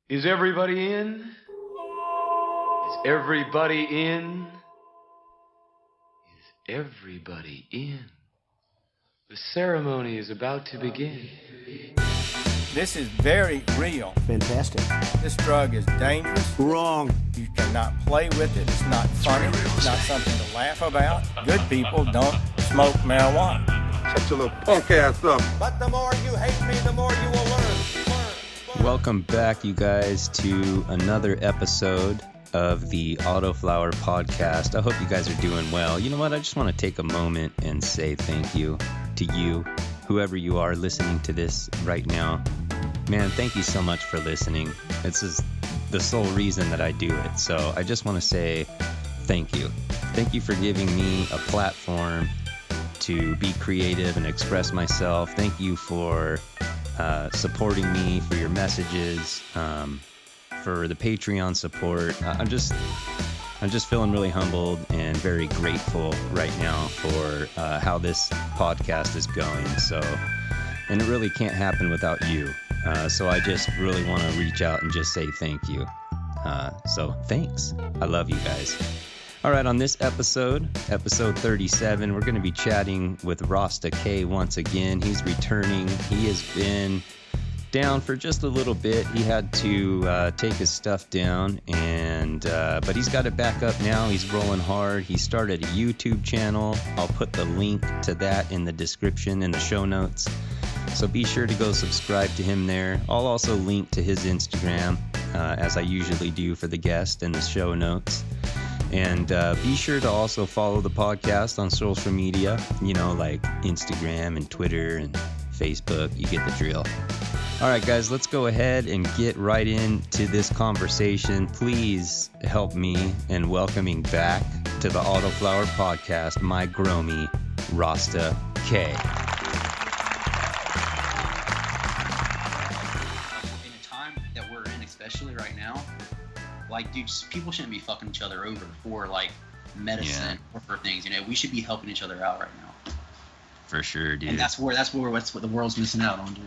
Is everybody in? Is everybody in? Is everybody in? The ceremony is about to begin. This is very real. Fantastic. This drug is dangerous. Wrong. You cannot play with it. It's not funny. It's not something to laugh about. Good people don't smoke marijuana. Shut your little punk ass up. But the more you hate me, the more you will learn. Welcome back, you guys, to another episode of the Autoflower Podcast. I hope you guys are doing well. You know what? I just want to take a moment and say thank you to you, whoever you are listening to this right now. Man, thank you so much for listening. This is the sole reason that I do it. So I just want to say thank you. Thank you for giving me a platform to be creative and express myself. Thank you for supporting me, for your messages, for the Patreon support. I'm just feeling really humbled and very grateful right now for how this podcast is going. So, and it really can't happen without you. So I just really want to reach out and just say thank you. So thanks. I love you guys. All right, on this episode 37, we're going to be chatting with Rasta K once again. He's returning. He has been down for just a little bit. He had to take his stuff down, and but he's got it back up now. He's rolling hard. He started a YouTube channel. I'll put the link to that in the description in the show notes. So be sure to go subscribe to him there. I'll also link to his Instagram, as I usually do for the guest in the show notes. And be sure to also follow the podcast on social media, like Instagram and Twitter and Facebook. You get the drill. All right, guys, let's go ahead and get right into this conversation. Please help me in welcoming back to the Autoflower Podcast, my Gromie, Rasta K. In a time that we're in, especially right now, like, dude, people shouldn't be fucking each other over for, like, medicine or for things, We should be helping each other out right now. For sure, dude. And that's what the world's missing out on, dude.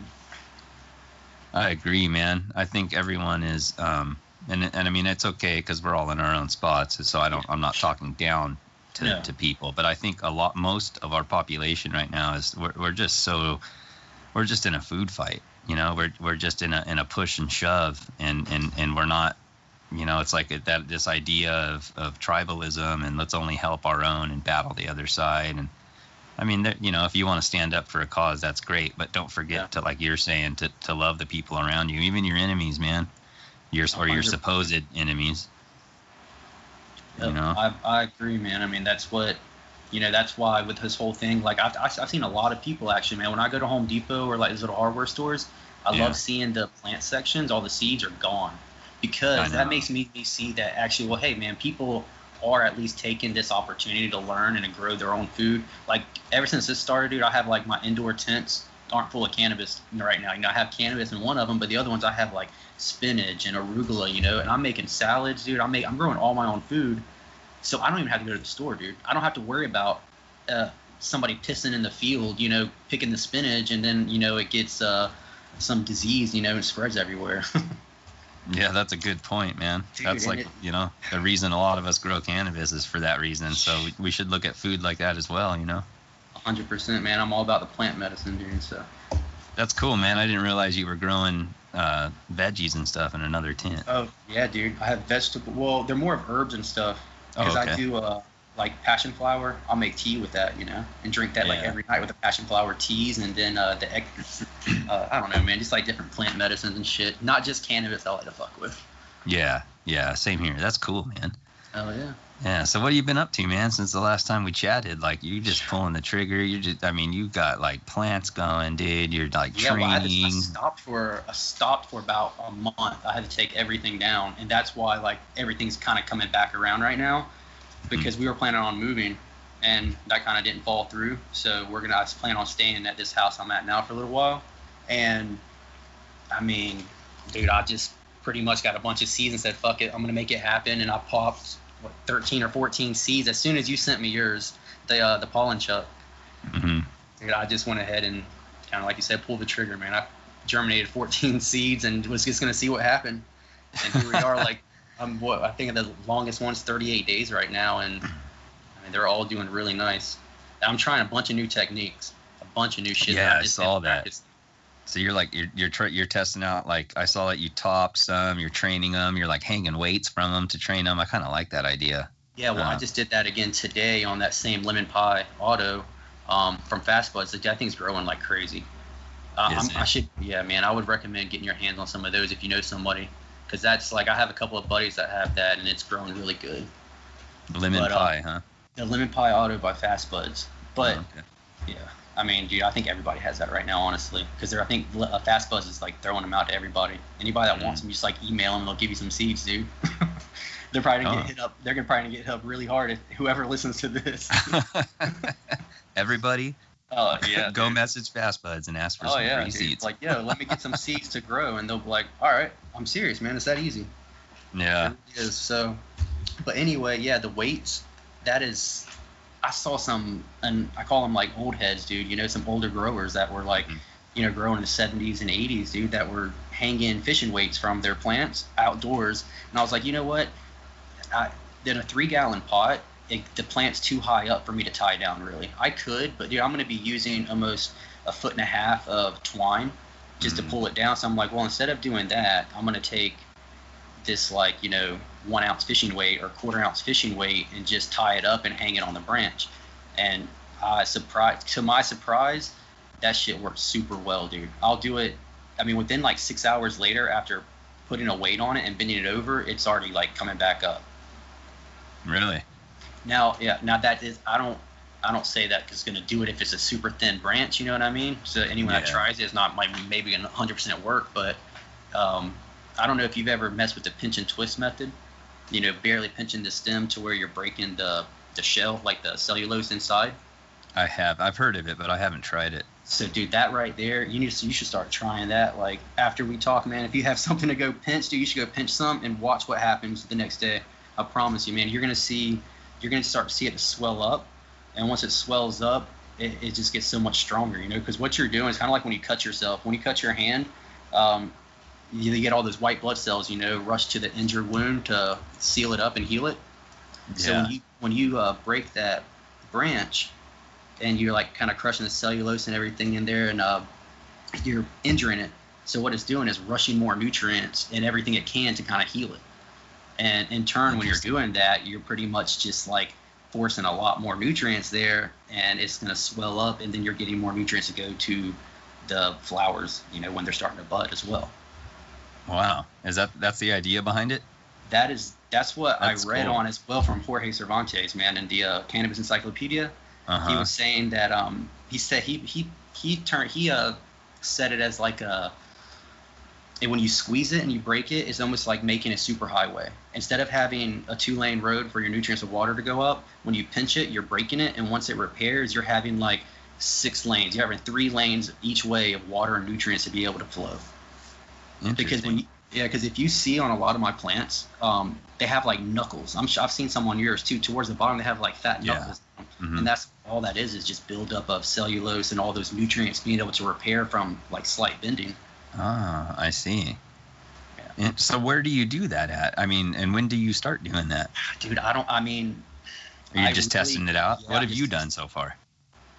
I agree, man. I think everyone is, and I mean, it's okay because we're all in our own spots. So I'm not talking down to people, but I think most of our population right now is we're just in a food fight. We're just in a push and shove, and we're not. It's like this idea of tribalism and let's only help our own and battle the other side. And I mean, if you want to stand up for a cause, that's great. But don't forget to, like you're saying, to love the people around you, even your enemies, man. Your supposed enemies. Yep, I agree, man. I mean, that's what, that's why with this whole thing, like I've seen a lot of people actually, man. When I go to Home Depot or like these little hardware stores, I love seeing the plant sections. All the seeds are gone. Because that makes me see that actually, well, hey, man, people are at least taking this opportunity to learn and to grow their own food. Like, ever since this started, dude, I have, like, my indoor tents aren't full of cannabis right now. I have cannabis in one of them, but the other ones I have, like, spinach and arugula, and I'm making salads, dude. I'm growing all my own food, so I don't even have to go to the store, dude. I don't have to worry about somebody pissing in the field, picking the spinach, and then, it gets some disease, and spreads everywhere. Yeah, that's a good point, man. Dude, that's like, the reason a lot of us grow cannabis is for that reason. So we should look at food like that as well, 100%, man. I'm all about the plant medicine, dude. So that's cool, man. I didn't realize you were growing veggies and stuff in another tent. Oh, yeah, dude. I have vegetable. Well, they're more of herbs and stuff. Because I do like passion flower. I'll make tea with that, and drink that like every night with the passion flower teas, and then I don't know, man, just like different plant medicines and shit. Not just cannabis I like to fuck with. Yeah, same here. That's cool, man. Oh yeah. Yeah, so what have you been up to, man, since the last time we chatted? Like, you just pulling the trigger. You got like plants going, dude. You're like training. Well, I stopped for about a month. I had to take everything down, and that's why like everything's kind of coming back around right now. Because we were planning on moving, and that kind of didn't fall through. So I just plan on staying at this house I'm at now for a little while. And I mean, dude, I just pretty much got a bunch of seeds and said, fuck it, I'm going to make it happen. And I popped 13 or 14 seeds as soon as you sent me yours, the pollen chuck. Mm-hmm. Dude, I just went ahead and kind of, like you said, pulled the trigger, man. I germinated 14 seeds and was just going to see what happened. And here we are, like, I think the longest one's 38 days right now, and I mean, they're all doing really nice. I'm trying a bunch of new techniques, a bunch of new shit. Yeah, I saw that. So you're like you're testing out, like, I saw that you topped some, you're training them, you're like hanging weights from them to train them. I kind of like that idea. Yeah, well, I just did that again today on that same lemon pie auto from Fast Buds. That thing's growing like crazy. Yeah, man, I would recommend getting your hands on some of those if you know somebody, because that's like, I have a couple of buddies that have that, and it's growing really good. Lemon pie, huh? The lemon pie auto by Fast Buds. But okay. yeah, I mean, dude, I think everybody has that right now, honestly, because I think Fast Buds is like throwing them out to everybody. Anybody that wants them, just like email them, and they'll give you some seeds, dude. They're probably gonna get hit up. They're probably gonna get hit up really hard if whoever listens to this. Everybody. Oh yeah. Go message Fast Buds and ask for some free seeds. Like, yo, let me get some seeds to grow, and they'll be like, all right, I'm serious, man. It's that easy. Yeah. It is. So, but anyway, yeah, the weights. That is, I saw some, and I call them like old heads, dude. You know, some older growers that were like, you know, growing in the 70s and 80s, dude, that were hanging fishing weights from their plants outdoors. And I was like, you know what? In a 3-gallon pot, the plant's too high up for me to tie down, really. I could, but dude, I'm going to be using almost 1.5 feet of twine just to pull it down. So I'm like, well, instead of doing that, I'm going to take this, like, you know, 1 ounce fishing weight or 1/4 ounce fishing weight and just tie it up and hang it on the branch. And to my surprise, that shit works super well, dude. I'll do it. I mean, within like 6 hours later, after putting a weight on it and bending it over, it's already like coming back up. Really? Now that is, I don't say that because it's gonna do it if it's a super thin branch, you know what I mean? So anyone that tries it, it's not maybe gonna 100% work, but I don't know if you've ever messed with the pinch and twist method. You know, barely pinching the stem to where you're breaking the shell, like the cellulose inside. I have. I've heard of it, but I haven't tried it. So, dude, that right there, you should start trying that. Like, after we talk, man, if you have something to go pinch, dude, you should go pinch some and watch what happens the next day. I promise you, man, you're gonna start to see it swell up, and once it swells up, it just gets so much stronger, you know, because what you're doing is kind of like when you cut yourself. When you cut your hand, you get all those white blood cells, you know, rush to the injured wound to seal it up and heal it. Yeah. So when you break that branch, and you're like kind of crushing the cellulose and everything in there, and you're injuring it. So what it's doing is rushing more nutrients and everything it can to kind of heal it. And in turn, when you're doing that, you're pretty much just like forcing a lot more nutrients there, and it's going to swell up, and then you're getting more nutrients to go to the flowers, you know, when they're starting to bud as well. Wow. That's the idea behind it? That's what I read cool. on as well from Jorge Cervantes, man, in the Cannabis Encyclopedia. Uh-huh. He was saying that he said he said it as like and when you squeeze it and you break it, it's almost like making a superhighway. Instead of having a 2-lane road for your nutrients of water to go up, when you pinch it, you're breaking it, and once it repairs, you're having like 6 lanes. You're having 3 lanes each way of water and nutrients to be able to flow. Because because if you see on a lot of my plants, they have like knuckles. I've seen some on yours too. Towards the bottom, they have like fat knuckles, and that's all that is just buildup of cellulose and all those nutrients being able to repair from like slight bending. Ah, I see. Yeah. And so where do you do that at? I mean, and when do you start doing that? Dude, are you just testing it out? Yeah, what have you done so far?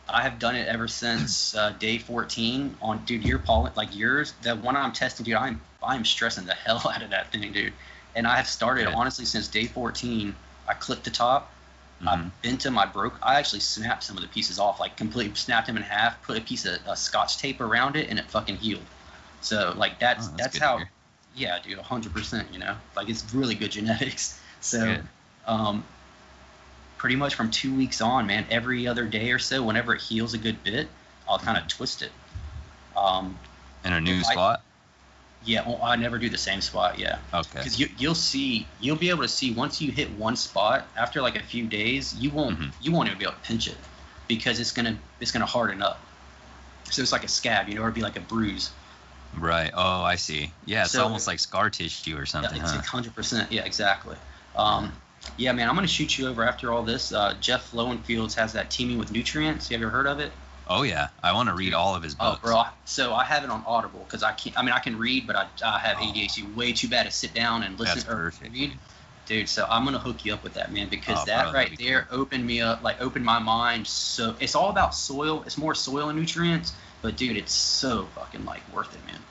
I have done it ever since day 14 on, dude, your pollen, like yours, the one I'm testing, dude, I'm stressing the hell out of that thing, dude. And I have started, honestly, since day 14. I clipped the top, I bent them, I actually snapped some of the pieces off, like completely snapped them in half, put a piece of scotch tape around it, and it fucking healed. So, like, that's how, yeah, dude, 100%, you know? Like, it's really good genetics. So, pretty much from 2 weeks on, man, every other day or so, whenever it heals a good bit, I'll kind of twist it. In a new spot? Yeah, well, I never do the same spot, yeah. Okay. Because you'll be able to see once you hit one spot, after like a few days, you won't even be able to pinch it because it's gonna harden up. So it's like a scab, you know, or it'd be like a bruise. Right. Oh, I see. Yeah, it's almost like scar tissue or something. Yeah, it's 100%. Yeah, exactly. Yeah, man, I'm gonna shoot you over after all this. Jeff Lowenfields has that Teaming with Nutrients. You ever heard of it? Oh yeah, I want to read all of his books. Oh, bro. So I have it on Audible because I can't. I mean, I can read, but I have ADHD way too bad to sit down and listen or read. Dude, so I'm gonna hook you up with that, man, because that right there opened me up, like opened my mind. So it's all about soil. It's more soil and nutrients, but dude, it's so fucking like worth it, man.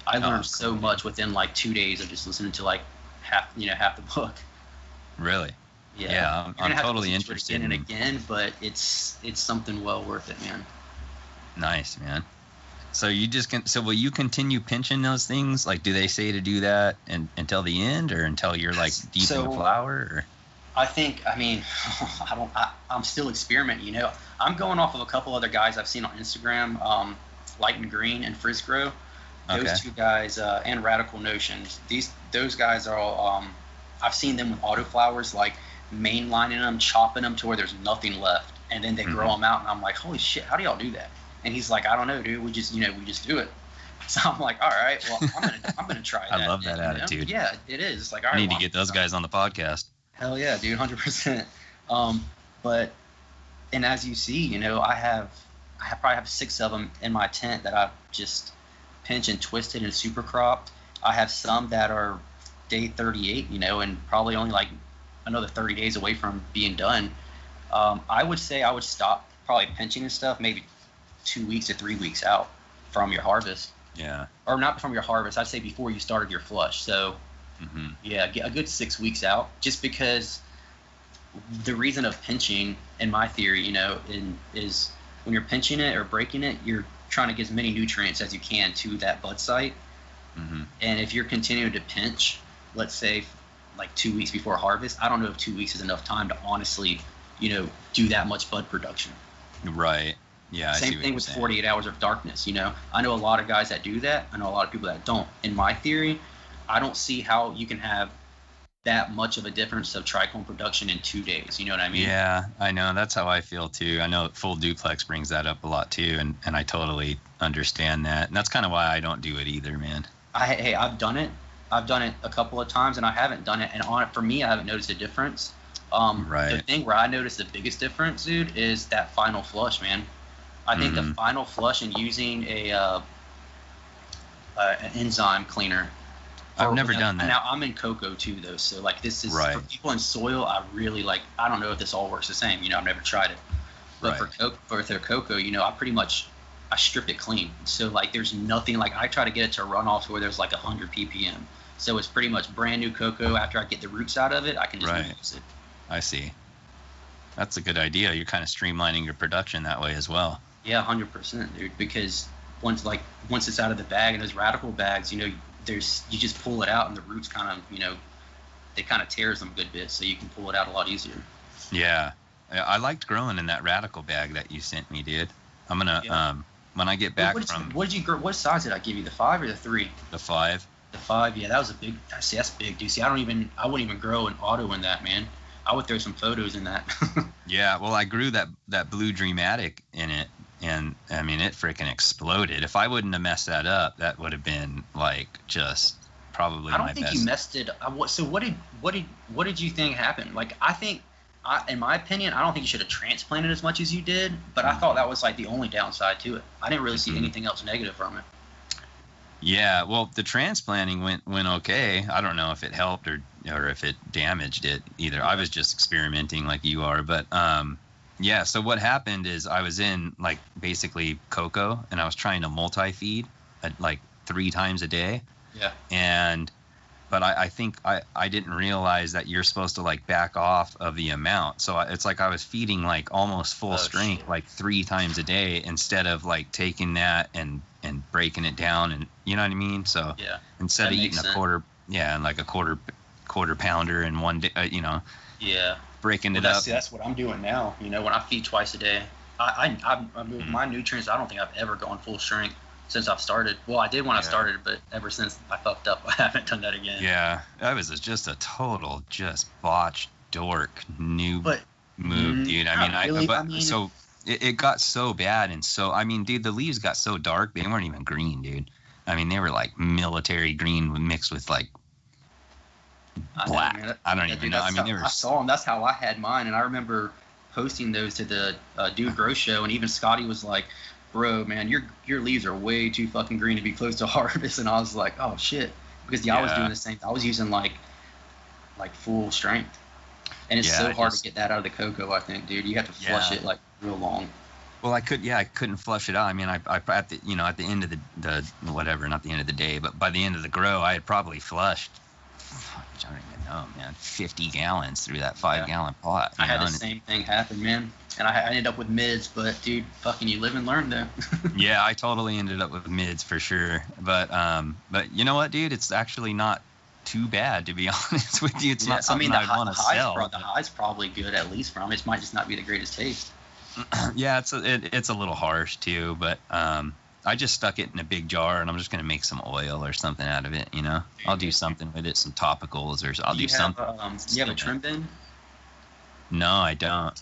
I learned so much within like 2 days of just listening to like half the book. Really? Yeah. I'm totally interested again and again, but it's something well worth it, man. Nice, man. So you just so will you continue pinching those things? Like, do they say to do that until the end, or until you're like deep in the flower? Or? I'm still experimenting. You know, I'm going off of a couple other guys I've seen on Instagram, Light and Green and Frisco. Those two guys and Radical Notions. Those guys are all. I've seen them with autoflowers, like mainlining them, chopping them to where there's nothing left, and then they grow them out, and I'm like, holy shit, how do y'all do that? And he's like, I don't know, dude. We just do it. So I'm like, all right, well, I'm gonna try that. I love that attitude. Yeah, it is. It's like, all right, I need to get those guys on the podcast. Hell yeah, dude, 100%. But and as you see, you know, I probably have 6 of them in my tent that I've just pinched and twisted and super cropped. I have some that are day 38, you know, and probably only like another 30 days away from being done. I would say I would stop probably pinching and stuff maybe 2 weeks to 3 weeks out from your harvest. Yeah. Or not from your harvest. I'd say before you started your flush. So, yeah, get a good 6 weeks out. Just because the reason of pinching, in my theory, you know, is when you're pinching it or breaking it, you're trying to get as many nutrients as you can to that bud site. And if you're continuing to pinch, let's say like 2 weeks before harvest, I don't know if 2 weeks is enough time to honestly, you know, do that much bud production. Right. Yeah. Same thing with 48 hours of darkness. You know, I know a lot of guys that do that. I know a lot of people that don't. In my theory, I don't see how you can have that much of a difference of trichome production in 2 days. You know what I mean? Yeah, I know. That's how I feel too. I know Full Duplex brings that up a lot too, and I totally understand that. And that's kind of why I don't do it either, man. I've done it. I've done it a couple of times, and I haven't done it. And for me, I haven't noticed a difference. The thing where I noticed the biggest difference, dude, is that final flush, man. I think the final flush and using an enzyme cleaner. I've never done that. Now I'm in cocoa too, though, so like this is for people in soil. I really like. I don't know if this all works the same. You know, I've never tried it, but for their cocoa, you know, I strip it clean. So like, there's nothing like I try to get it to run off to where there's like 100 ppm. So it's pretty much brand new cocoa. After I get the roots out of it, I can just use it. I see. That's a good idea. You're kind of streamlining your production that way as well. Yeah, 100%, dude. Because once it's out of the bag, and those radical bags, you know, you just pull it out, and the roots kind of, you know, they kind of tears them a good bit, so you can pull it out a lot easier. Yeah, I liked growing in that radical bag that you sent me, dude. I'm gonna when I get back what size did I give you? The 5 or the 3? The 5. The 5, yeah, that was a big. See, that's big, dude. See, I wouldn't even grow an auto in that, man. I would throw some photos in that. Yeah, well, I grew that Blue Dreamatic in it, and I mean, it freaking exploded. If I wouldn't have messed that up, that would have been like just probably my best. I don't think you messed it. So what did you think happened? Like, I think, in my opinion, I don't think you should have transplanted as much as you did. But I thought that was like the only downside to it. I didn't really see anything else negative from it. Yeah, well, the transplanting went okay. I don't know if it helped or if it damaged it either. I was just experimenting like you are, but yeah. So what happened is I was in like basically cocoa, and I was trying to multi-feed like 3 times a day. Yeah. But I think I didn't realize that you're supposed to like back off of the amount. So it's like I was feeding like almost full strength, like 3 times a day, instead of like taking that and breaking it down, and you know what I mean? So yeah, instead of eating a quarter, and like a quarter pounder in one day, you know, breaking it up. That's what I'm doing now. You know, when I feed twice a day, I move my nutrients. I don't think I've ever gone full strength since I've started. Well, I did when I started, but ever since I fucked up, I haven't done that again. Yeah, that was just a total botched dork move, dude. I mean, so it got so bad, and so I mean, dude, the leaves got so dark they weren't even green, dude. I mean, they were like military green mixed with like black. I don't even know. I mean, they were. I saw them. That's how I had mine, and I remember posting those to the Dude Grow show, and even Scotty was like, "Bro, man, your leaves are way too fucking green to be close to harvest." And I was like, "Oh shit," because I was doing the same. I was using like full strength, and it's so hard to get that out of the cocoa. I think, dude, you have to flush it like real long. Well, I couldn't flush it out. I mean, I at the at the end of the whatever, not the end of the day, but by the end of the grow, I had probably flushed, I don't even know, man, 50 gallons through that 5-gallon pot. I had the same thing happen, man, and I ended up with mids, but dude, fucking you live and learn though. Yeah, I totally ended up with mids for sure, but you know what, dude, it's actually not too bad, to be honest with you. It's not something I'd want to sell. The high's probably good, at least from it. Might just not be the greatest taste. Yeah, it's a little harsh too, but I just stuck it in a big jar, and I'm just gonna make some oil or something out of it. I'll do something with it, some topicals, or I'll do something. Do you have a trim bin? No, I don't.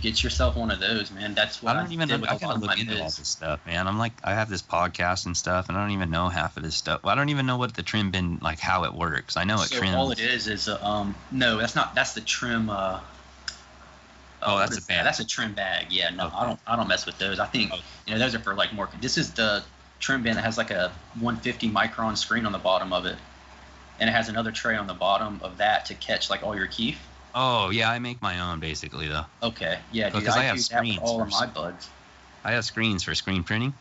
Get yourself one of those, man. That's what I gotta look into all this stuff, man. I have this podcast and stuff, and I don't even know half of this stuff. I don't even know what the trim bin, like how it works. I know it trims. All it is no, that's the trim. Oh, that's a bag. That's a trim bag. Yeah, no, okay. I don't mess with those. I think those are for like more. This is the trim bin that has like a 150 micron screen on the bottom of it, and it has another tray on the bottom of that to catch like all your keef. Oh yeah, I make my own basically though. Okay, yeah, dude, because I have screens for all of my buds. I have screens for screen printing,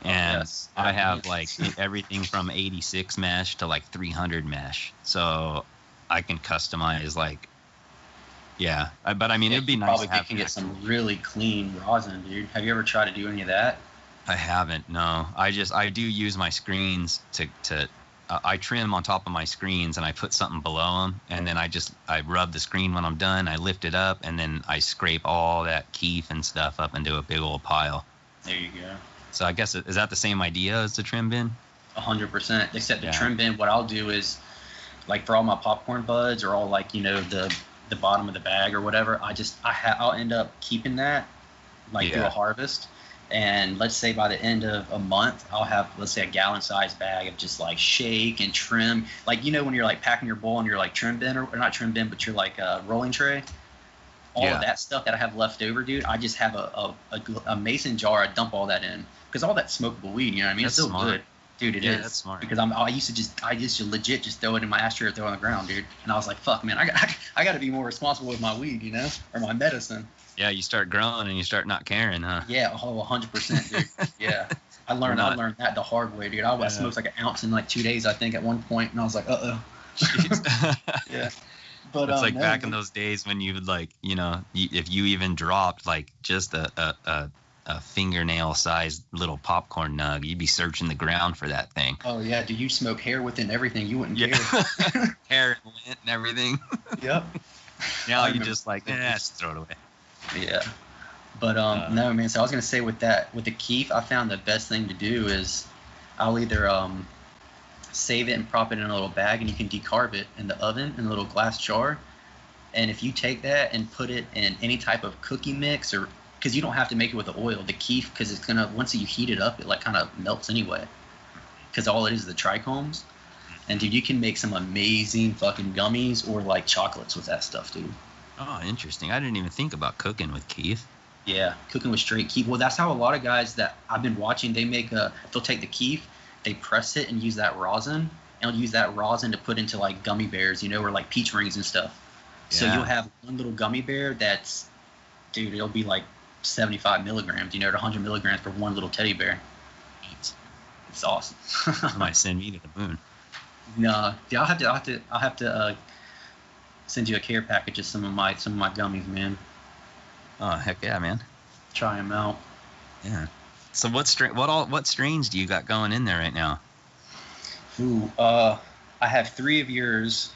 and I have like everything from 86 mesh to like 300 mesh, so I can customize like. Yeah, but I mean, it'd be nice to have. You can get some really clean rosin, dude. Have you ever tried to do any of that? I haven't. No, I do use my screens to I trim on top of my screens, and I put something below them, and then I rub the screen when I'm done. I lift it up, and then I scrape all that keef and stuff up into a big old pile. There you go. So I guess is that the same idea as the trim bin? 100%. Except the trim bin, what I'll do is, like for all my popcorn buds or all like the bottom of the bag or whatever, I'll end up keeping that through a harvest, and let's say by the end of a month I'll have, let's say, a gallon sized bag of just like shake and trim, like when you're like packing your bowl and you're like trim bin or not trim bin, but you're like a rolling tray, all of that stuff that I have left over, dude. I just have a mason jar. I dump all that in because all that smokable weed, what I mean, it's still good. Dude, it is. That's smart. Because I used to legit just throw it in my ashtray or throw it on the ground, dude. And I was like, fuck, man, I got to be more responsible with my weed, or my medicine. Yeah, you start growing and you start not caring, huh? Yeah, 100%, dude. Yeah. I learned that the hard way, dude. I smoked like an ounce in like 2 days, I think, at one point, and I was like, yeah. But it's like back in those days when you would like, if you even dropped like just a fingernail-sized little popcorn nug, you'd be searching the ground for that thing. Oh yeah, dude, you smoke hair with it and everything. You wouldn't care. Hair and lint and everything. Yep. Now you just like, just throw it away. Yeah. But no, man. So I was gonna say with the keef, I found the best thing to do is I'll either save it and prop it in a little bag, and you can decarb it in the oven in a little glass jar. And if you take that and put it in any type of cookie mix, or because you don't have to make it with the oil, the keef, because it's gonna, once you heat it up, it like kind of melts anyway. Because all it is the trichomes. And dude, you can make some amazing fucking gummies or like chocolates with that stuff, dude. Oh, interesting. I didn't even think about cooking with keef. Yeah, cooking with straight keef. Well, that's how a lot of guys that I've been watching, they'll take the keef, they press it and use that rosin, and they'll use that rosin to put into like gummy bears, or like peach rings and stuff. Yeah. So you'll have one little gummy bear that's, dude, it'll be like 75 milligrams, or 100 milligrams for one little teddy bear. It's awesome. You might send me to the moon. No, yeah, I'll have to send you a care package of some of my gummies, man. Oh heck yeah, man! Try them out. Yeah. So what strains do you got going in there right now? Ooh, I have 3 of yours.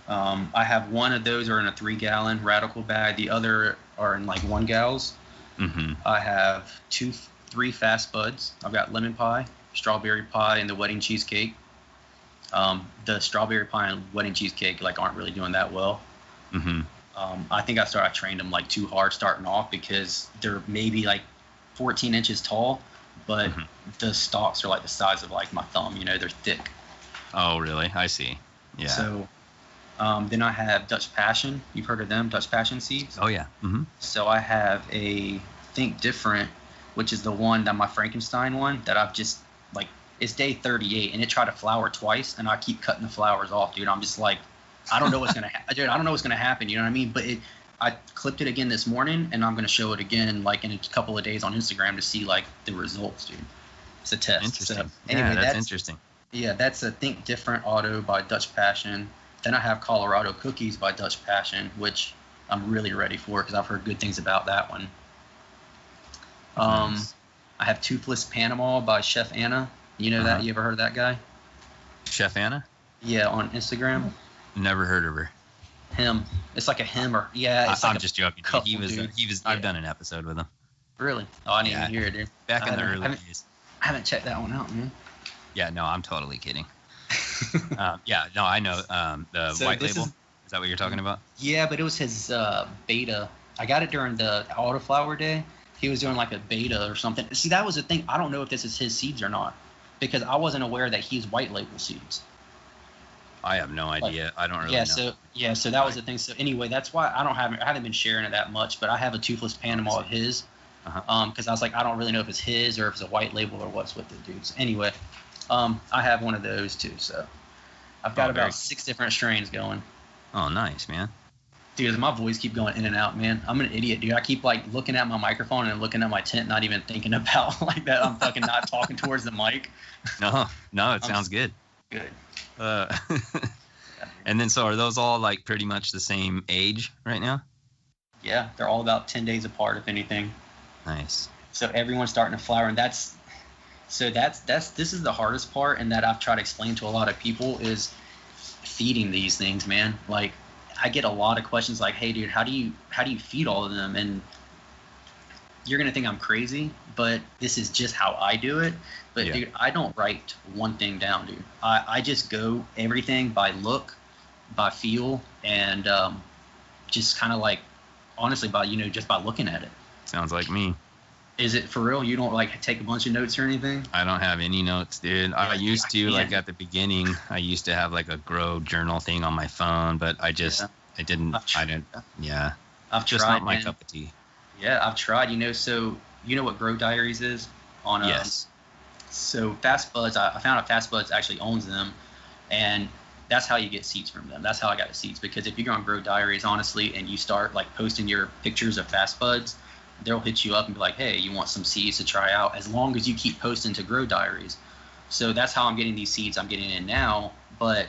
I have one of those are in a 3-gallon Radical bag. The other are in like 1 gallons. Mm-hmm. I have 3 fast buds. I've got lemon pie, strawberry pie, and the wedding cheesecake. The strawberry pie and wedding cheesecake aren't really doing that well. Mm-hmm. I think I trained them too hard starting off because they're maybe 14 inches tall, but the stalks are the size of my thumb. They're thick. Oh really? I see. Yeah. So Then I have Dutch Passion. You've heard of them, Dutch Passion seeds? Oh yeah. Mm-hmm. So I have a Think Different, which is the one that my Frankenstein one that I've just like. It's day 38 and it tried to flower twice, and I keep cutting the flowers off, dude. I'm just like, I don't know what's gonna happen, dude. I don't know what's gonna happen. You know what I mean? But I clipped it again this morning, and I'm gonna show it again like in a couple of days on Instagram to see like the results, dude. It's a test. Interesting. So, anyway, that's interesting. Yeah, that's a Think Different Auto by Dutch Passion. Then I have Colorado Cookies by Dutch Passion, which I'm really ready for because I've heard good things about that one. Nice. I have Toothless Panama by Chef Anna. You know that? You ever heard of that guy? Chef Anna? Yeah, on Instagram. Never heard of her. Him. It's like a him or yeah. It's like I'm just joking. couple, He was. dude. I've done an episode with him. Really? Oh, I didn't Yeah. even hear it, dude. Back in the early days. I haven't checked that one out, man. Yeah, no, I'm totally kidding. Yeah, no, I know. The So white this label. Is that what you're talking about? Yeah, but it was his beta. I got it during the Autoflower day. He was doing like a beta or something. See, that was the thing. I don't know if this is his seeds or not, because I wasn't aware that he's white label seeds. I have no idea. I don't really know. So that was the thing. So anyway, that's why I haven't been sharing it that much. But I have a Toothless Panama of his, because I was like, I don't really know if it's his or if it's a white label or what's with it, dudes. Anyway, I have one of those too. So I've got about 6 different strains going. Oh, nice, man. Dude, my voice keep going in and out, man. I'm an idiot, dude. I keep like looking at my microphone and looking at my tent, not even thinking about like that. I'm fucking not talking towards the mic. No, it sounds good. Good. And then, so are those all like pretty much the same age right now? Yeah, they're all about 10 days apart, if anything. Nice. So everyone's starting to flower, and this is the hardest part, and that I've tried to explain to a lot of people is feeding these things, man. Like, I get a lot of questions like, "Hey, dude, how do you feed all of them?" And you're gonna think I'm crazy, but this is just how I do it. But dude, I don't write one thing down, dude. I just go everything by look, by feel, and just kind of like, honestly, by just by looking at it. Sounds like me. Is it for real? You don't like take a bunch of notes or anything? I don't have any notes, dude. I used to, like at the beginning, I used to have like a grow journal thing on my phone, but I didn't. I've just tried, not my man. cup of tea. Yeah, I've tried. So you know what Grow Diaries is? Yes. So Fast Buds, I found out Fast Buds actually owns them, and that's how you get seeds from them. That's how I got the seeds, because if you go on Grow Diaries, honestly, and you start like posting your pictures of Fast Buds, they'll hit you up and be like, "Hey, you want some seeds to try out?" As long as you keep posting to Grow Diaries. So that's how I'm getting these seeds I'm getting in now. But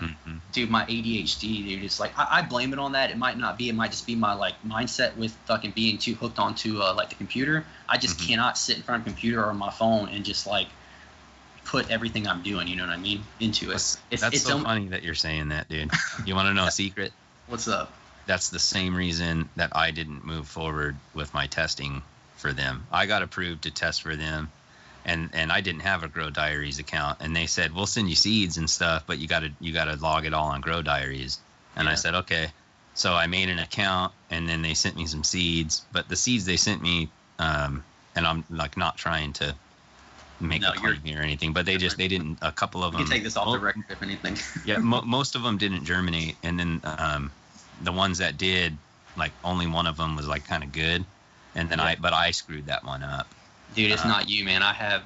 dude, my ADHD, dude, it's like I blame it on that. It might not be. It might just be my like mindset with fucking being too hooked onto like the computer. I just cannot sit in front of a computer or my phone and just like put everything I'm doing, you know what I mean, into it. That's so funny that you're saying that, dude. You want to know a secret? What's up? That's the same reason that I didn't move forward with my testing for them. I got approved to test for them, and I didn't have a Grow Diaries account, and they said, "We'll send you seeds and stuff, but you gotta log it all on Grow Diaries." And I said, "Okay." So I made an account, and then they sent me some seeds, but the seeds they sent me, and I'm like not trying to make a claim here or anything, but they didn't. A couple of them. You can take this off the record if anything. Yeah, most of them didn't germinate, and then the ones that did, like only one of them was like kind of good, and then I screwed that one up. Dude, it's not you, man.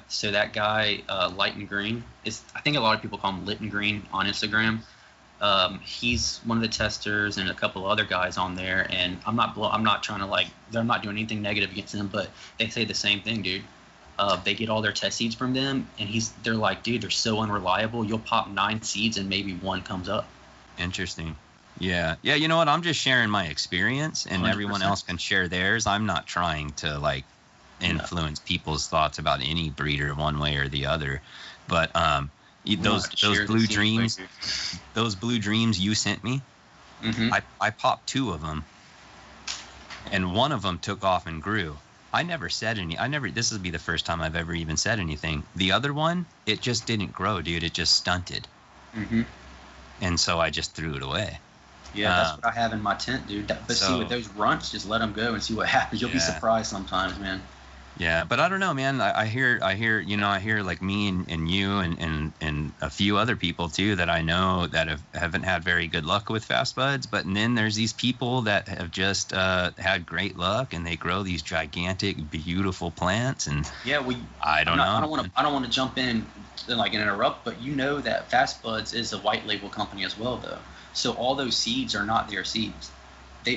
So that guy, Light and Green, I think a lot of people call him Lit and Green on Instagram. He's one of the testers, and a couple other guys on there. And I'm not trying to like, they're not doing anything negative against them, but they say the same thing, dude. They get all their test seeds from them, and they're like, dude, they're so unreliable. You'll pop 9 seeds and maybe 1 comes up. Interesting. Yeah. You know what? I'm just sharing my experience, and 100%. Everyone else can share theirs. I'm not trying to like influence people's thoughts about any breeder one way or the other. But those blue dreams, those blue dreams you sent me, I popped 2 of them, and one of them took off and grew. I never said any. This will be the first time I've ever even said anything. The other one, it just didn't grow, dude. It just stunted. And so I just threw it away. Yeah, that's what I have in my tent, dude. But see, with those runts, just let them go and see what happens. You'll be surprised sometimes, man. Yeah, but I don't know, man. I hear, like me and you and a few other people too that I know that haven't had very good luck with fast buds. But then there's these people that have just had great luck, and they grow these gigantic, beautiful plants. And yeah, I don't know. I don't want to jump in and interrupt, but you know that Fast Buds is a white label company as well, though. So all those seeds are not their seeds.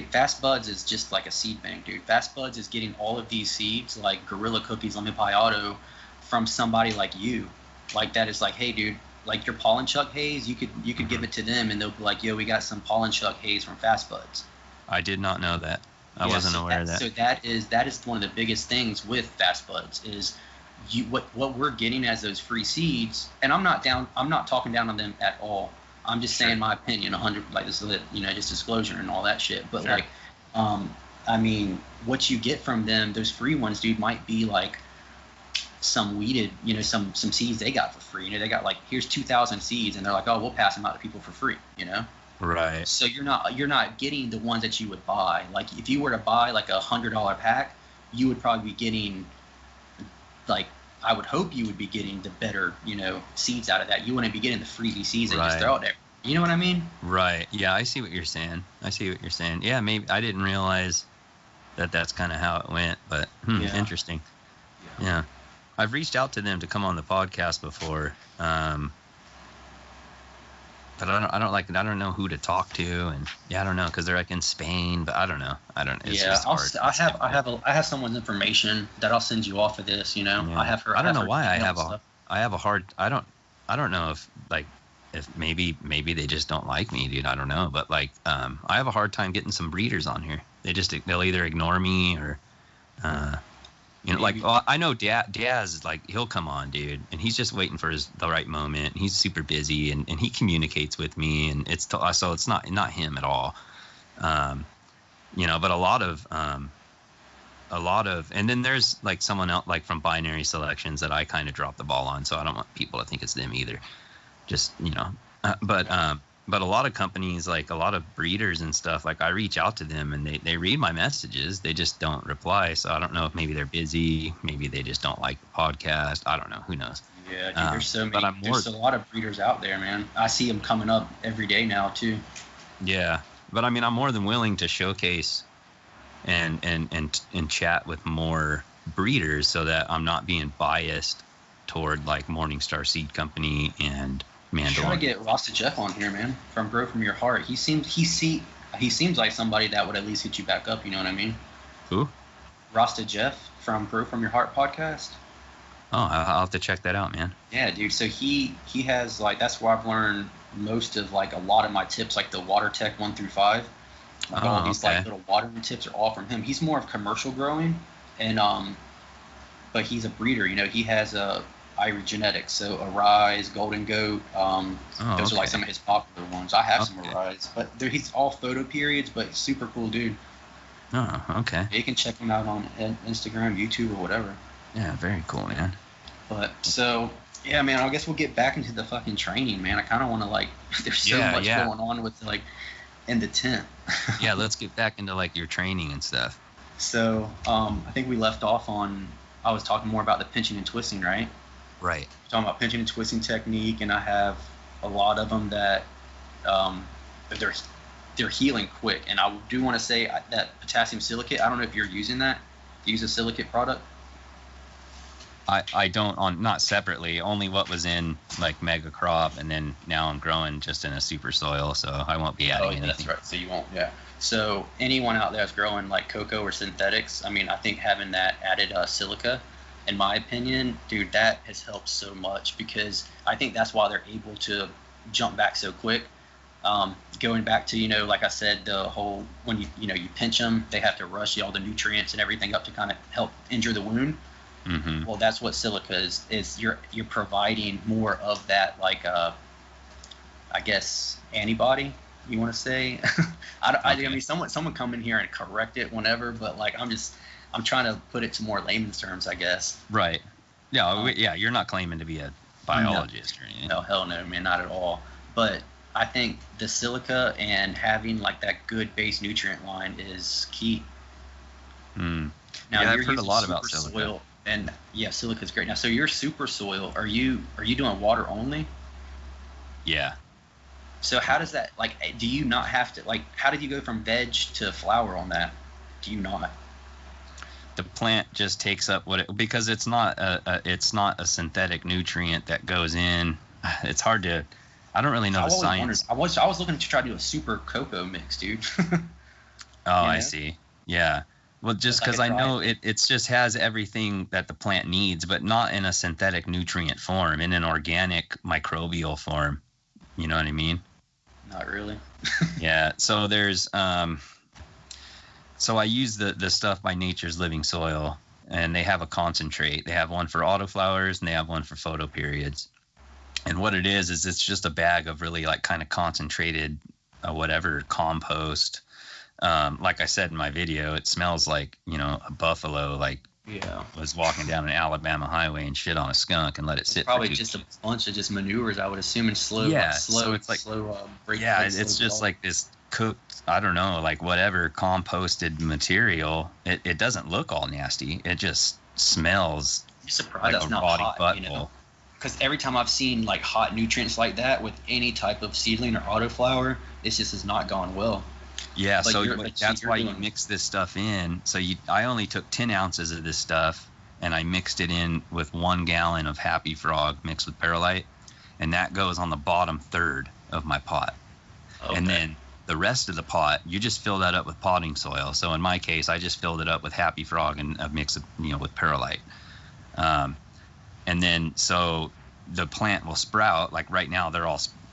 Fast Buds is just like a seed bank, dude. Fast Buds is getting all of these seeds, like Gorilla Cookies, Lemon Pie Auto, from somebody like you. Like that is like, hey, dude, like your pollen chuck haze, you could give it to them, and they'll be like, yo, we got some pollen chuck haze from Fast Buds. I did not know that. I wasn't aware of that. So that is one of the biggest things with Fast Buds is what we're getting as those free seeds. And I'm not talking down on them at all. I'm just saying my opinion, 100, like this is, just disclosure and all that shit. But like, I mean, what you get from them, those free ones, dude, might be like some weeded, some seeds they got for free. They got like, here's 2,000 seeds, and they're like, oh, we'll pass them out to people for free, Right. So you're not getting the ones that you would buy. Like if you were to buy like $100 pack, you would probably be getting, like, I would hope you would be getting the better, seeds out of that. You wouldn't be getting the freebie seeds that you just throw out there. You know what I mean? Right. Yeah, I see what you're saying. Yeah, maybe I didn't realize that that's kind of how it went, but interesting. Yeah. I've reached out to them to come on the podcast before, but I don't know who to talk to, and I don't know, because they're like in Spain, but I don't know. It's just hard. I have someone's information that I'll send you off of this. I have her. I don't know why I have a hard. I don't know if maybe they just don't like me, dude. I don't know, but like I have a hard time getting some breeders on here. They'll either ignore me or I know Daz, like, he'll come on, dude, and he's just waiting for the right moment. He's super busy, and he communicates with me, and so it's not him at all. But a lot of, and then there's like someone else, like from Binary Selections, that I kind of dropped the ball on, so I don't want people to think it's them either. Just, but a lot of companies, like a lot of breeders and stuff, like I reach out to them and they read my messages. They just don't reply. So I don't know if maybe they're busy. Maybe they just don't like the podcast. I don't know. Who knows? Yeah, dude, there's so many. There's a lot of breeders out there, man. I see them coming up every day now too. Yeah, but I mean, I'm more than willing to showcase and chat with more breeders so that I'm not being biased toward like Morningstar Seed Company and Mandalorian. Try to get Rasta Jeff on here, man, from Grow From Your Heart. He seems like somebody that would at least hit you back up. You know what I mean? Who? Rasta Jeff from Grow From Your Heart podcast. Oh, I'll have to check that out, man. Yeah, dude. So he has, like, that's where I've learned most of, like, a lot of my tips, like the Water Tech 1 through 5. Like all these like little watering tips are all from him. He's more of commercial growing, and but he's a breeder. He has Irie Genetics, so Arise, Golden Goat. Those are like some of his popular ones. I have some Arise, but he's all photo periods, but super cool dude. Oh, okay. Yeah, you can check him out on Instagram, YouTube, or whatever. Yeah, very cool, man. But so yeah, man. I guess we'll get back into the fucking training, man. I kind of want to like. There's so much going on with like in the tent. Yeah, let's get back into like your training and stuff. So I think we left off on. I was talking more about the pinching and twisting, right? Right. Talking about pinching and twisting technique, and I have a lot of them that they're healing quick. And I do want to say that potassium silicate. I don't know if you're using that. Do you use a silicate product? I don't, not separately. Only what was in like Mega Crop, and then now I'm growing just in a super soil, so I won't be adding anything. That's right. So you won't. Yeah. So anyone out there that's growing like cocoa or synthetics, I mean, I think having that added silica, in my opinion, dude, that has helped so much, because I think that's why they're able to jump back so quick. Going back to, like I said, the whole, when you pinch them, they have to rush all the nutrients and everything up to kind of help injure the wound. Mm-hmm. Well, that's what silica is you're providing more of that, like I guess antibody, you want to say. I mean, someone come in here and correct it whenever, but like I'm trying to put it to more layman's terms, I guess. Right. Yeah. You're not claiming to be a biologist or anything. No, hell no, man, not at all. But I think the silica and having like that good base nutrient line is key. Mm. Now, I've heard a lot about silica. And yeah, silica's great. Now, so your super soil, are you doing water only? Yeah. So how does that, like, do you not have to, like, how did you go from veg to flower on that? Do you not? The plant just takes up because it's not a synthetic nutrient that goes in. It's hard to, I don't really know the science. I was looking to try to do a super cocoa mix, dude. Oh, I see. Yeah. Well, just because I know it just has everything that the plant needs, but not in a synthetic nutrient form, in an organic microbial form. You know what I mean? Not really. Yeah. So there's so I use the stuff by Nature's Living Soil, and they have a concentrate. They have one for autoflowers and they have one for photoperiod. And what it is it's just a bag of really like kind of concentrated whatever compost. Like I said in my video, it smells like, you know, a buffalo was walking down an Alabama highway and shit on a skunk and let it sit. Probably just a bunch of just manures, I would assume, and slow. So it's like it's just like this cooked, I don't know, like whatever composted material. It doesn't look all nasty. It just smells. You're surprised like that's a not rotty hot, butthole. you know? Because every time I've seen like hot nutrients like that with any type of seedling or autoflower, it just has not gone well. Yeah, But so but that's you're why you doing- mix this stuff in. So I only took 10 ounces of this stuff, and I mixed it in with 1 gallon of Happy Frog mixed with perlite, and that goes on the bottom third of my pot. Okay. And then the rest of the pot, you just fill that up with potting soil. So in my case, I just filled it up with Happy Frog and a mix of, you know, with perlite. And then so the plant will sprout. Like right now,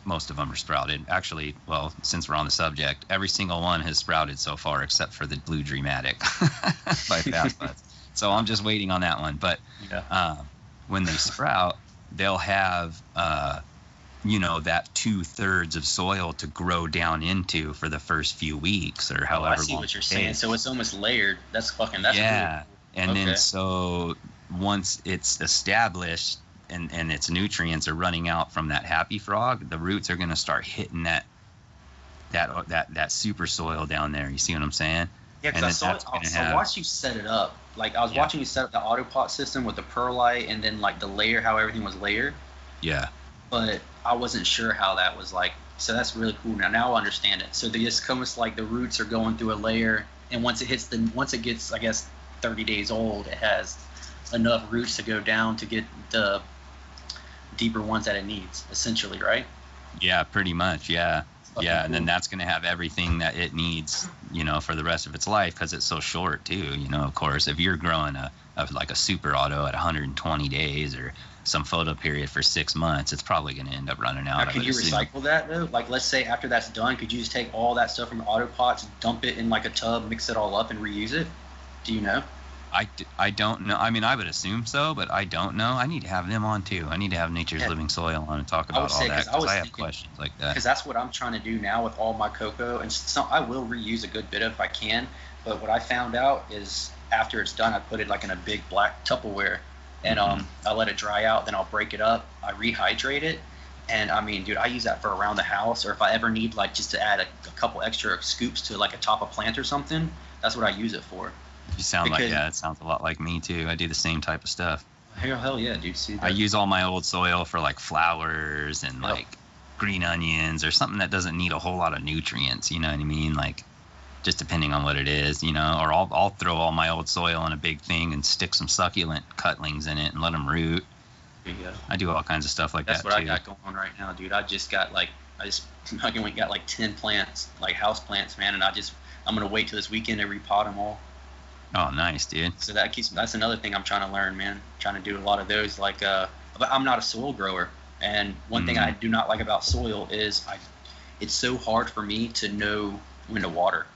most of them are sprouted. Actually, well, since we're on the subject, every single one has sprouted so far except for the Blue Dreamatic by Fast Buds. So I'm just waiting on that one. But when they sprout, they'll have you know, that 2/3 of soil to grow down into for the first few weeks or however long. I see what you're saying. So it's almost layered. That's yeah. Really cool. And okay. then so once it's established and its nutrients are running out from that Happy Frog, the roots are going to start hitting that super soil down there. You see what I'm saying? Yeah, because I watched you set it up. Like I was watching you set up the autopot system with the perlite and then like the layer, how everything was layered. Yeah. But I wasn't sure how that was like. So that's really cool. Now I understand it. So they just almost like the roots are going through a layer, and once it gets, I guess, 30 days old, it has enough roots to go down to get the deeper ones that it needs, essentially, right? Yeah, pretty much. Yeah. Yeah, Cool. and then that's going to have everything that it needs, you know, for the rest of its life because it's so short too. You know, of course, if you're growing like a super auto at 120 days or some photo period for 6 months, it's probably going to end up running out. Now, can you recycle that though? Like, let's say after that's done, could you just take all that stuff from the auto pots, dump it in like a tub, mix it all up, and reuse it? Do you know? I don't know. I mean, I would assume so, but I don't know. I need to have them on too. I need to have Nature's Living Soil on and talk about all that because I have questions like that. Because that's what I'm trying to do now with all my cocoa, and I will reuse a good bit if I can. But what I found out is after it's done, I put it like in a big black Tupperware, and I let it dry out. Then I'll break it up. I rehydrate it, and I mean, dude, I use that for around the house, or if I ever need like just to add a couple extra scoops to like a top of plant or something. That's what I use it for. You sound like, yeah, it sounds a lot like me too. I do the same type of stuff. Hell yeah, dude. See that? I use all my old soil for like flowers and like green onions or something that doesn't need a whole lot of nutrients. You know what I mean? Like just depending on what it is, you know. Or I'll throw all my old soil in a big thing and stick some succulent cutlings in it and let them root. There you go. I do all kinds of stuff like That's that what too. I got going on right now, dude. I fucking got like 10 plants, like house plants, man, and I'm gonna wait till this weekend to repot them all. Oh, nice, dude. So that's another thing I'm trying to learn, man. Trying to do a lot of those. Like, but I'm not a soil grower, and one thing I do not like about soil is it's so hard for me to know when to water,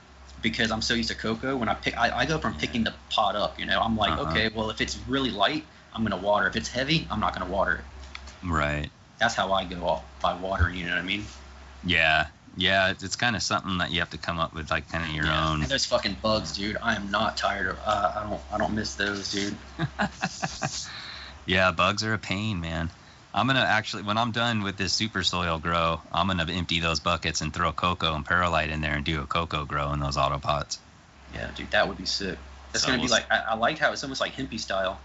because I'm so used to cocoa. When I go from picking the pot up, you know, I'm like, okay, well, if it's really light, I'm gonna water. If it's heavy, I'm not gonna water it. Right. That's how I go off by watering. You know what I mean? Yeah. Yeah, it's kind of something that you have to come up with, like kind of your own. And those fucking bugs, dude. I am not tired of. I don't miss those, dude. Yeah, bugs are a pain, man. I'm gonna actually, when I'm done with this super soil grow, I'm gonna empty those buckets and throw cocoa and perlite in there and do a cocoa grow in those autopots. Yeah, dude, that would be sick. That's gonna be like I liked how it's almost like hempy style.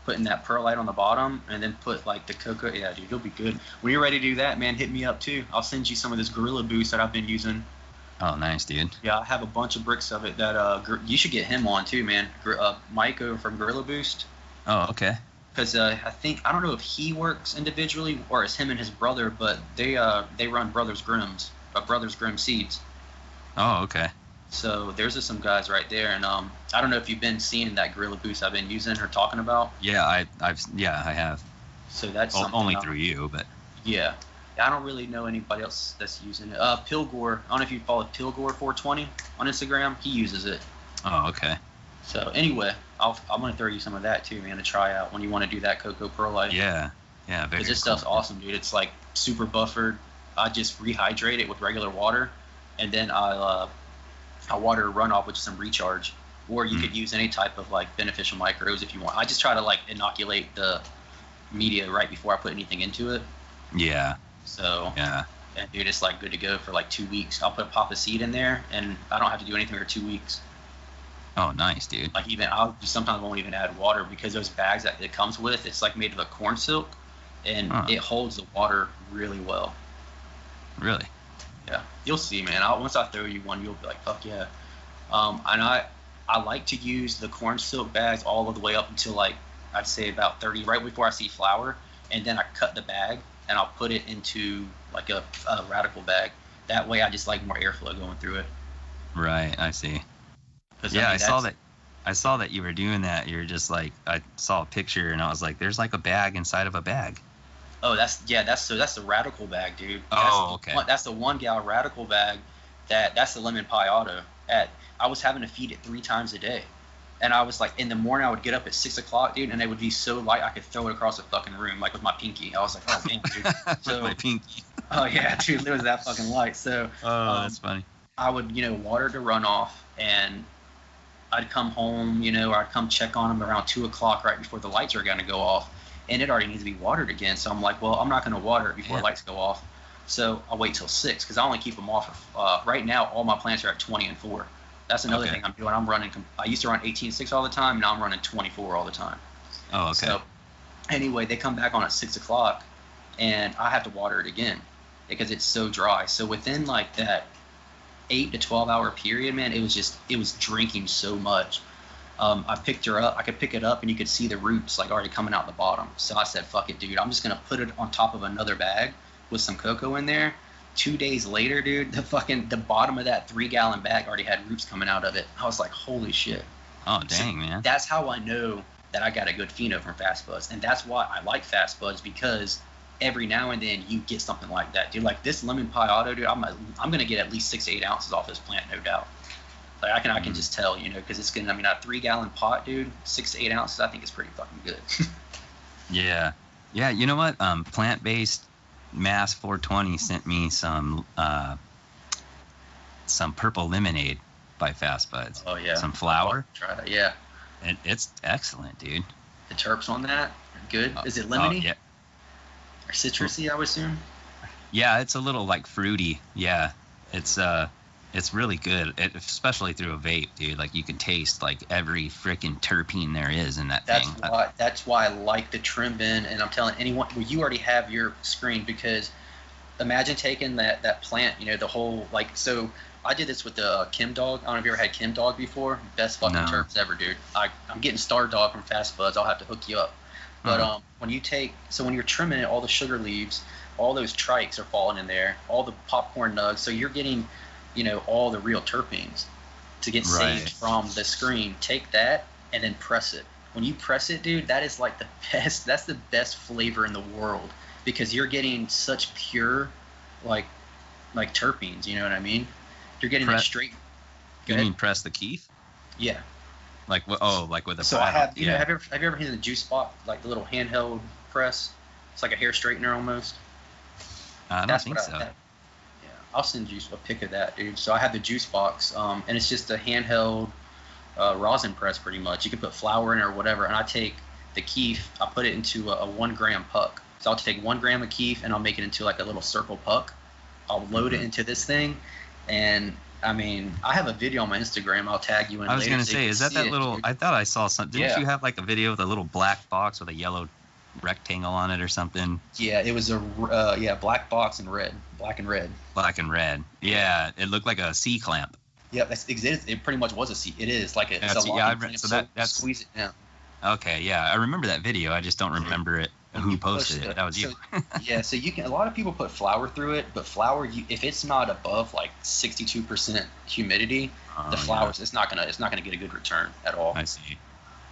putting that perlite on the bottom, and then put like the cocoa. Yeah, dude, you'll be good. When you're ready to do that, man, hit me up too. I'll send you some of this Gorilla Boost that I've been using. Oh, nice, dude. Yeah, I have a bunch of bricks of it that you should get him on too, man. Mike over from Gorilla Boost. Oh, okay. Because I don't know if he works individually or it's him and his brother, but they run Brothers Grimm Seeds. Oh, okay. So there's just some guys right there, and I don't know if you've been seeing that Gorilla Boost I've been using or talking about. Yeah, I have. So that's only through you, but yeah, I don't really know anybody else that's using it. Pilgore, I don't know if you follow Pilgore 420 on Instagram. He uses it. Oh, okay. So anyway, I'm gonna throw you some of that too, man, to try out when you want to do that cocoa perlite. Yeah, very. Because this stuff's awesome, dude. It's like super buffered. I just rehydrate it with regular water, and then I water runoff with some recharge. Or you could use any type of like beneficial microbes if you want. I just try to like inoculate the media right before I put anything into it. Yeah. So yeah, and dude, it's like good to go for like 2 weeks. I'll pop a seed in there, and I don't have to do anything for 2 weeks. Oh, nice, dude. Like sometimes won't even add water because those bags that it comes with, it's like made of a corn silk, and it holds the water really well. Really? Yeah, you'll see, man. Once I throw you one, you'll be like, fuck yeah. And I like to use the corn silk bags all the way up until like I'd say about 30, right before I see flower, and then I cut the bag and I'll put it into like a radical bag. That way I just like more airflow going through it. Right, I see. Yeah, I saw that you were doing that. You're just like, I saw a picture and I was like, there's like a bag inside of a bag. Oh, that's the radical bag, dude. Okay. That's the 1 gallon radical bag. That's the lemon pie auto. I was having to feed it 3 times a day, and I was like, in the morning I would get up at 6 o'clock, dude, and it would be so light I could throw it across the fucking room like with my pinky. I was like, oh man, dude. So my pinky. Oh yeah, dude, it was that fucking light. So that's funny. I would water to run off, and I'd come home, or I'd come check on them around 2 o'clock right before the lights are gonna go off. And it already needs to be watered again. So I'm like, well, I'm not going to water it before lights go off. So I'll wait till 6 because I only keep them off. Right now, all my plants are at 20 and 4. That's another thing I'm doing. I used to run 18.6 all the time. Now I'm running 24 all the time. Oh, okay. So anyway, they come back on at 6 o'clock, and I have to water it again because it's so dry. So within like that 8 to 12 hour period, man, it was drinking so much. I picked her up. I could pick it up, and you could see the roots like already coming out the bottom. So I said, "Fuck it, dude. I'm just gonna put it on top of another bag with some cocoa in there." 2 days later, dude, the bottom of that 3 gallon bag already had roots coming out of it. I was like, "Holy shit!" Oh dang, man. That's how I know that I got a good pheno from Fast Buds, and that's why I like Fast Buds because every now and then you get something like that, dude. Like this lemon pie auto, dude. I'm gonna get at least 6 to 8 ounces off this plant, no doubt. Like I can just tell, because it's gonna. I mean, a 3 gallon pot, dude, 6 to 8 ounces. I think it's pretty fucking good. Yeah. You know what? Plant-based Mass 420 sent me some purple lemonade by Fast Buds. Oh yeah. Some flower. Try that. Yeah. It's excellent, dude. The terps on that are good. Is it lemony? Yeah. Or citrusy, I would assume. Yeah, it's a little like fruity. Yeah, it's really good, especially through a vape, dude. Like you can taste like every freaking terpene there is in that thing. That's why I like the trim bin, and I'm telling anyone, well, you already have your screen because imagine taking that plant, the whole so I did this with the Kim Dog. I don't know if you ever had Kim Dog before. Best fucking terps ever, dude. I'm getting Star Dog from Fast Buds. I'll have to hook you up. But when you're trimming it, all the sugar leaves, all those trikes are falling in there, all the popcorn nugs. So you're getting all the real terpenes to get saved from the screen. Take that and then press it. When you press it, dude, that is like the best. That's the best flavor in the world because you're getting such pure, like terpenes. You know what I mean? You're getting that straight. You mean press the keef? Yeah. Like what? Oh, like with a. So I have. Have you ever seen the juice box, like the little handheld press? It's like a hair straightener almost. I don't think so. I'll send you a pic of that, dude. So I have the juice box, and it's just a handheld rosin press pretty much. You can put flour in it or whatever, and I take the keef, I put it into a 1 gram puck. So I'll take 1 gram of keef, and I'll make it into like a little circle puck. I'll load it into this thing, and I mean, I have a video on my Instagram. I'll tag you in. I was later gonna so say, you is can that see little? dude. I thought I saw something. Didn't Yeah. you have like a video with a little black box with a yellow rectangle on it or something? Yeah, it was a black box and red, black and red. Black and red. Yeah, it looked like a C clamp. Yep, it pretty much was a C. It is like it's That's- a yeah, locking clamp, so that's- squeeze it down. Okay, yeah, I remember that video. I just don't remember it. Who posted it? That was you. Yeah, so you can. A lot of people put flour through it, but flour, if it's not above like 62% humidity, the flour it's not gonna get a good return at all. I see.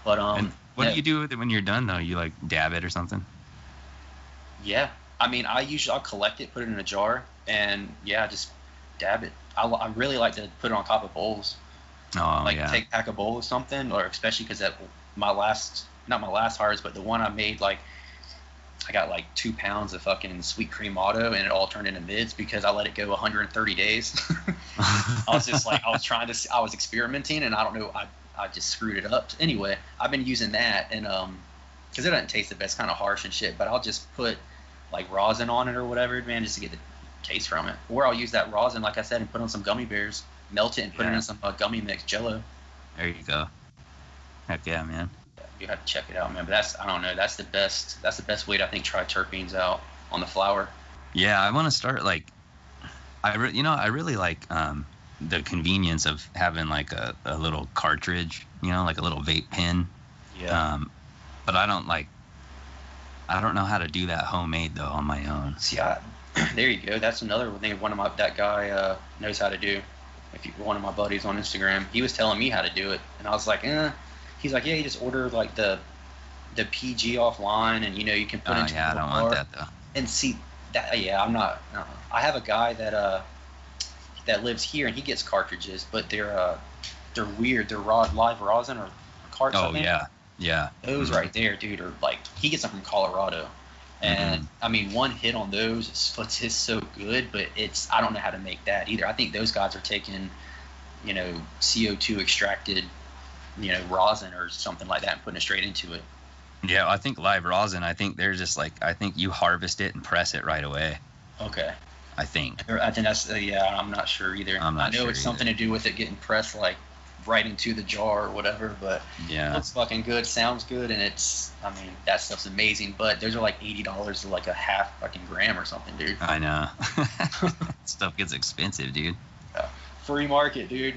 But And what do you do with it when you're done though? You like dab it or something? Yeah, I mean, I'll collect it, put it in a jar, and yeah, just dab it. I really like to put it on top of bowls. Oh Like yeah. take a pack of bowl or something, or especially because not my last harvest, but the one I made, like I got like 2 pounds of fucking sweet cream auto, and it all turned into mids because I let it go 130 days. I was just like, I was experimenting, and I don't know, I just screwed it up. Anyway, I've been using that, and because it doesn't taste the best, kind of harsh and shit, but I'll just put like rosin on it or whatever, man, just to get the taste from it. Or I'll use that rosin, like I said, and put on some gummy bears, melt it, and put it in some gummy mix Jello. There you go. Heck yeah, man. You have to check it out, man. But I don't know. That's the best way to, I think, try terpenes out on the flower. Yeah, I want to start like, I really like the convenience of having like a little cartridge, like a little vape pen. Yeah. But I don't know how to do that homemade though on my own. See, there you go. That's another thing. That guy knows how to do. One of my buddies on Instagram, he was telling me how to do it, and I was like, He's like, yeah, you just order like the PG offline, and you can put into. Yeah, I don't want that though. And see that, yeah, I'm not. I have a guy that lives here, and he gets cartridges, but they're weird. They're live rosin or carts. Oh yeah. Those right there, dude, are like, he gets them from Colorado, and I mean, one hit on those is so good, but I don't know how to make that either. I think those guys are taking, CO2 extracted, rosin or something like that and putting it straight into it. Yeah, I think live rosin, I think they're just like, I think you harvest it and press it right away. Okay. I think that's I'm not sure either. I know it's something to do with it getting pressed like right into the jar or whatever, but yeah, it looks fucking good, sounds good, and that stuff's amazing, but those are like $80 to like a half fucking gram or something, dude. I know. Stuff gets expensive, dude. Free market, dude.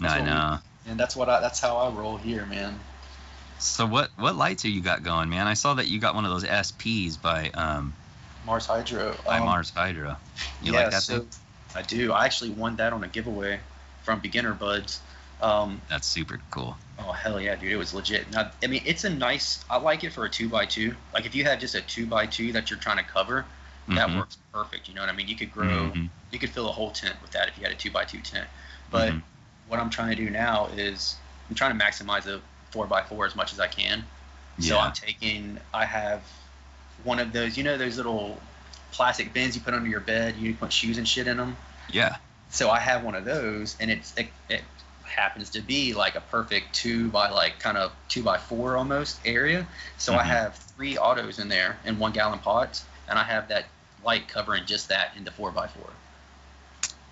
I know. And that's how I roll here, man. So what lights are you got going, man? I saw that you got one of those SPs by Mars Hydro. Mars Hydro. You like that thing? I do. I actually won that on a giveaway from Beginner Buds. That's super cool. Oh hell yeah, dude! It was legit. Now, I mean, it's a nice. I like it for a 2x2. Like if you have just a 2x2 that you're trying to cover, that works perfect. You know what I mean? You could grow. You could fill a whole tent with that if you had a 2x2 tent. But what I'm trying to do now is I'm trying to maximize a 4x4 as much as I can. Yeah. So I have one of those, those little plastic bins you put under your bed. You put shoes and shit in them. Yeah. So I have one of those, and it happens to be like a perfect 2x4 almost area. So I have 3 autos in there in 1 gallon pots, and I have that light covering just that in the 4x4.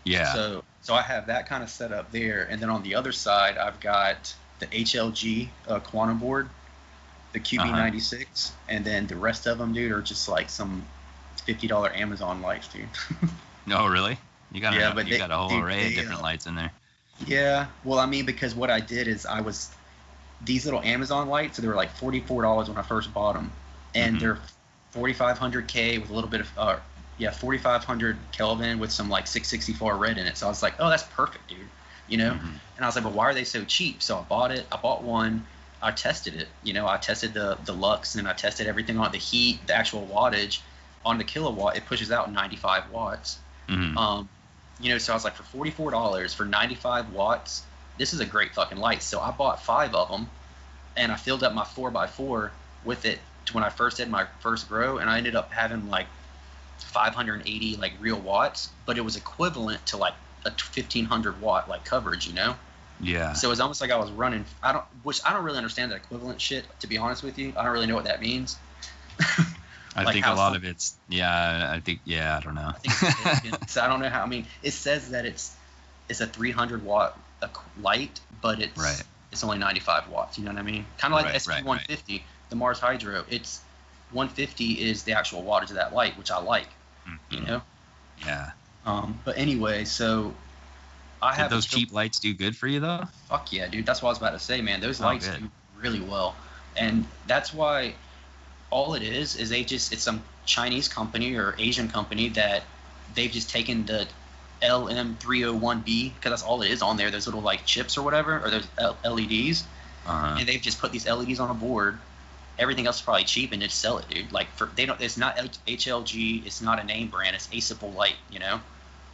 Yeah. So I have that kind of set up there, and then on the other side I've got the HLG quantum board, the QB96, and then the rest of them, dude, are just like some $50 Amazon lights, dude. No, really? You got a whole array of they, different lights in there. Yeah, well, I mean, because what I did is these little Amazon lights, so they were like $44 when I first bought them, and they're 4500K with a little bit of 4500 Kelvin with some like 664 red in it. So I was like, oh, that's perfect, dude. And I was like, well, why are they so cheap? So I bought it. I bought one. I tested it. I tested the lux, and I tested everything on the heat, the actual wattage on the kilowatt. It pushes out 95 watts. So I was like, for $44 for 95 watts, this is a great fucking light. So I bought 5 of them, and I filled up my 4x4 with it when I first did my first grow, and I ended up having like 580 like real watts, but it was equivalent to like a 1500 watt like coverage, Yeah. So it was almost like I was running. I don't really understand that equivalent shit, to be honest with you. I don't really know what that means. I think a lot of it's I don't know. So I don't know how. I mean, it says that it's it's a 300 watt light, but it's only 95 watts. You know what I mean? Kind of like the SP150, the Mars Hydro. It's 150 is the actual wattage of that light, which I like. You know? Yeah. But anyway, so I have those cheap lights do good for you though? Fuck yeah, dude. That's what I was about to say, man. Those lights do really well, and that's why all it is it's some Chinese company or Asian company that they've just taken the LM301B, because that's all it is on there. Those little like chips or whatever, or those LEDs, and they've just put these LEDs on a board. Everything else is probably cheap, and just sell it, dude. Like it's not HLG, it's not a name brand, it's a simple light, you know.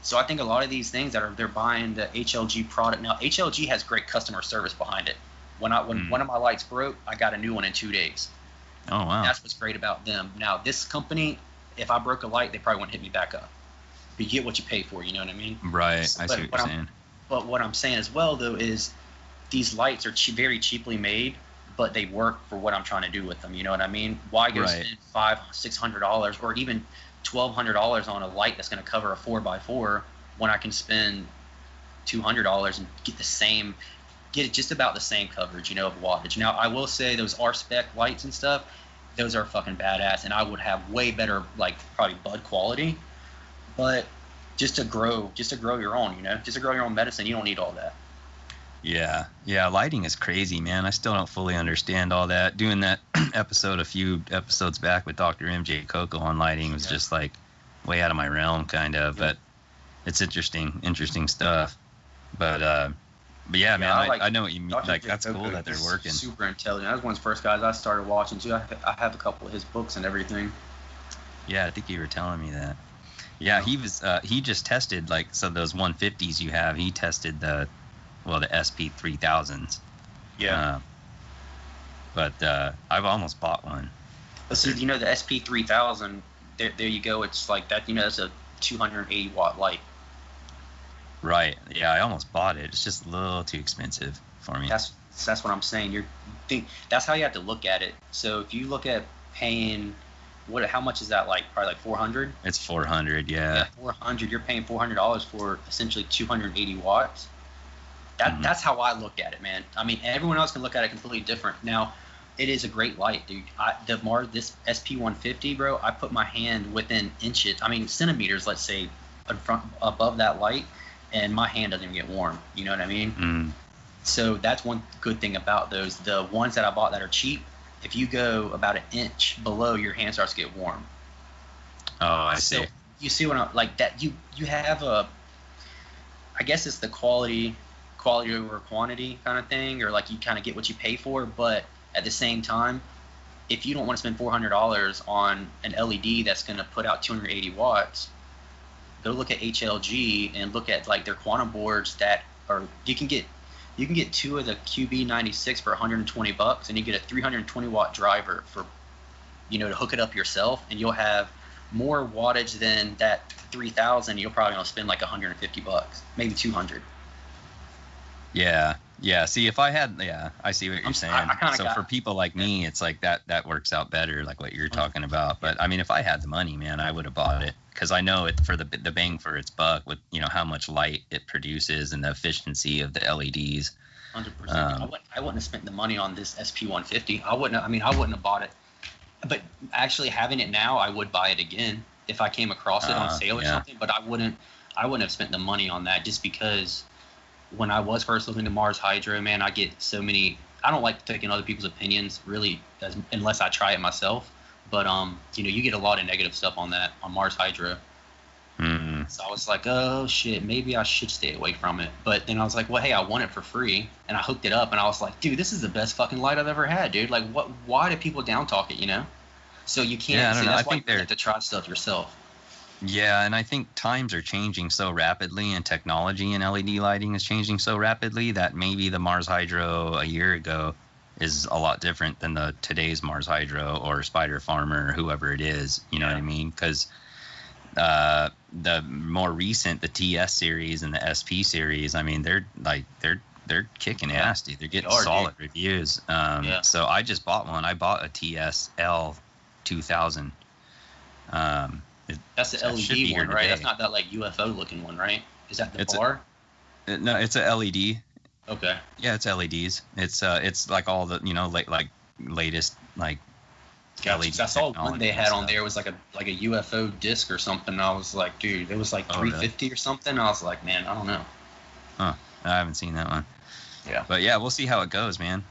So I think a lot of these things they're buying the HLG product. Now HLG has great customer service behind it. When one of my lights broke, I got a new one in 2 days. Oh wow. And that's what's great about them. Now this company, if I broke a light, they probably wouldn't hit me back up. But you get what you pay for, you know what I mean? Right. I see what you're saying. But what I'm saying as well though is these lights are very cheaply made, but they work for what I'm trying to do with them. You know what I mean? Why go spend $500-$600 or even $1,200 on a light that's going to cover a 4x4 when I can spend $200 and get just about the same coverage, you know, of wattage. Now I will say those R-spec lights and stuff, those are fucking badass, and I would have way better, like probably bud quality. But just to grow your own, you know, just to grow your own medicine, you don't need all that. Yeah, lighting is crazy, man. I still don't fully understand all that. Doing that episode a few episodes back with Dr. MJ Coco on lighting was just like way out of my realm, kind of. But it's interesting stuff. But yeah, man, I know what you mean. Dr. Like that's cool that they're working. Super intelligent. That was one of the first guys I started watching too. I have a couple of his books and everything. Yeah, I think you were telling me that. Yeah, he just tested those 150s you have. He tested the SP3000s. Yeah. But I've almost bought one. But see, you know, the SP3000, there you go. It's like that. You know, that's a 280 watt light. Right. Yeah, I almost bought it. It's just a little too expensive for me. That's what I'm saying. That's how you have to look at it. So if you look at paying, how much is that? Like probably like 400. It's 400. Yeah. 400. You're paying $400 for essentially 280 watts. That's how I look at it, man. I mean, everyone else can look at it completely different. Now, it is a great light, dude. This SP150, bro, I put my hand within centimeters, let's say, above that light, and my hand doesn't even get warm. You know what I mean? So that's one good thing about those. The ones that I bought that are cheap, if you go about an inch below, your hand starts to get warm. Oh, I see. So you see what I'm like that? You have I guess it's the quality over quantity kind of thing, or like you kind of get what you pay for. But at the same time, if you don't want to spend $400 on an LED that's going to put out 280 watts, go look at HLG and look at like their quantum boards that are you can get 2 of the QB96 for $120, and you get a 320 watt driver for, you know, to hook it up yourself, and you'll have more wattage than that 3000. You'll probably gonna spend like $150, maybe 200. Yeah. See, if I had, I see what you're saying. For people like me, it's like that works out better, like what you're talking about. But I mean, if I had the money, man, I would have bought it, because I know it for the bang for its buck with, you know, how much light it produces and the efficiency of the LEDs. 100%. I wouldn't have spent the money on this SP150. I wouldn't have bought it. But actually having it now, I would buy it again if I came across it on sale or something. But I wouldn't have spent the money on that, just because when I was first looking to Mars Hydro, man, I get so many. I don't like taking other people's opinions really, unless I try it myself. But you know, you get a lot of negative stuff on Mars Hydro. Mm-hmm. So I was like, oh shit, maybe I should stay away from it. But then I was like, well, hey, I want it for free, and I hooked it up, and I was like, dude, this is the best fucking light I've ever had, dude. Like, what? Why do people down talk it? You know? So you can't. Yeah, I don't know. That's I why think you have to try stuff yourself. Yeah, and I think times are changing so rapidly, and technology in LED lighting is changing so rapidly that maybe the Mars Hydro a year ago is a lot different than today's Mars Hydro or Spider Farmer or whoever it is. You know what I mean? Because the more recent, the TS series and the SP series, I mean, they're kicking ass, dude. They're getting solid reviews. So I just bought one. I bought a TSL 2000. That's the LED one, right? That's not that like UFO looking one, right? Is that the bar? No, it's a LED. Okay. Yeah, it's LEDs. It's like all the like latest like Gotcha. LED 'Cause I saw one technology they and had on stuff. there was like a UFO disc or something. I was like, dude, it was like Oh, really? $350 or something. I was like, man, I don't know. Huh. I haven't seen that one. Yeah. But yeah, we'll see how it goes, man.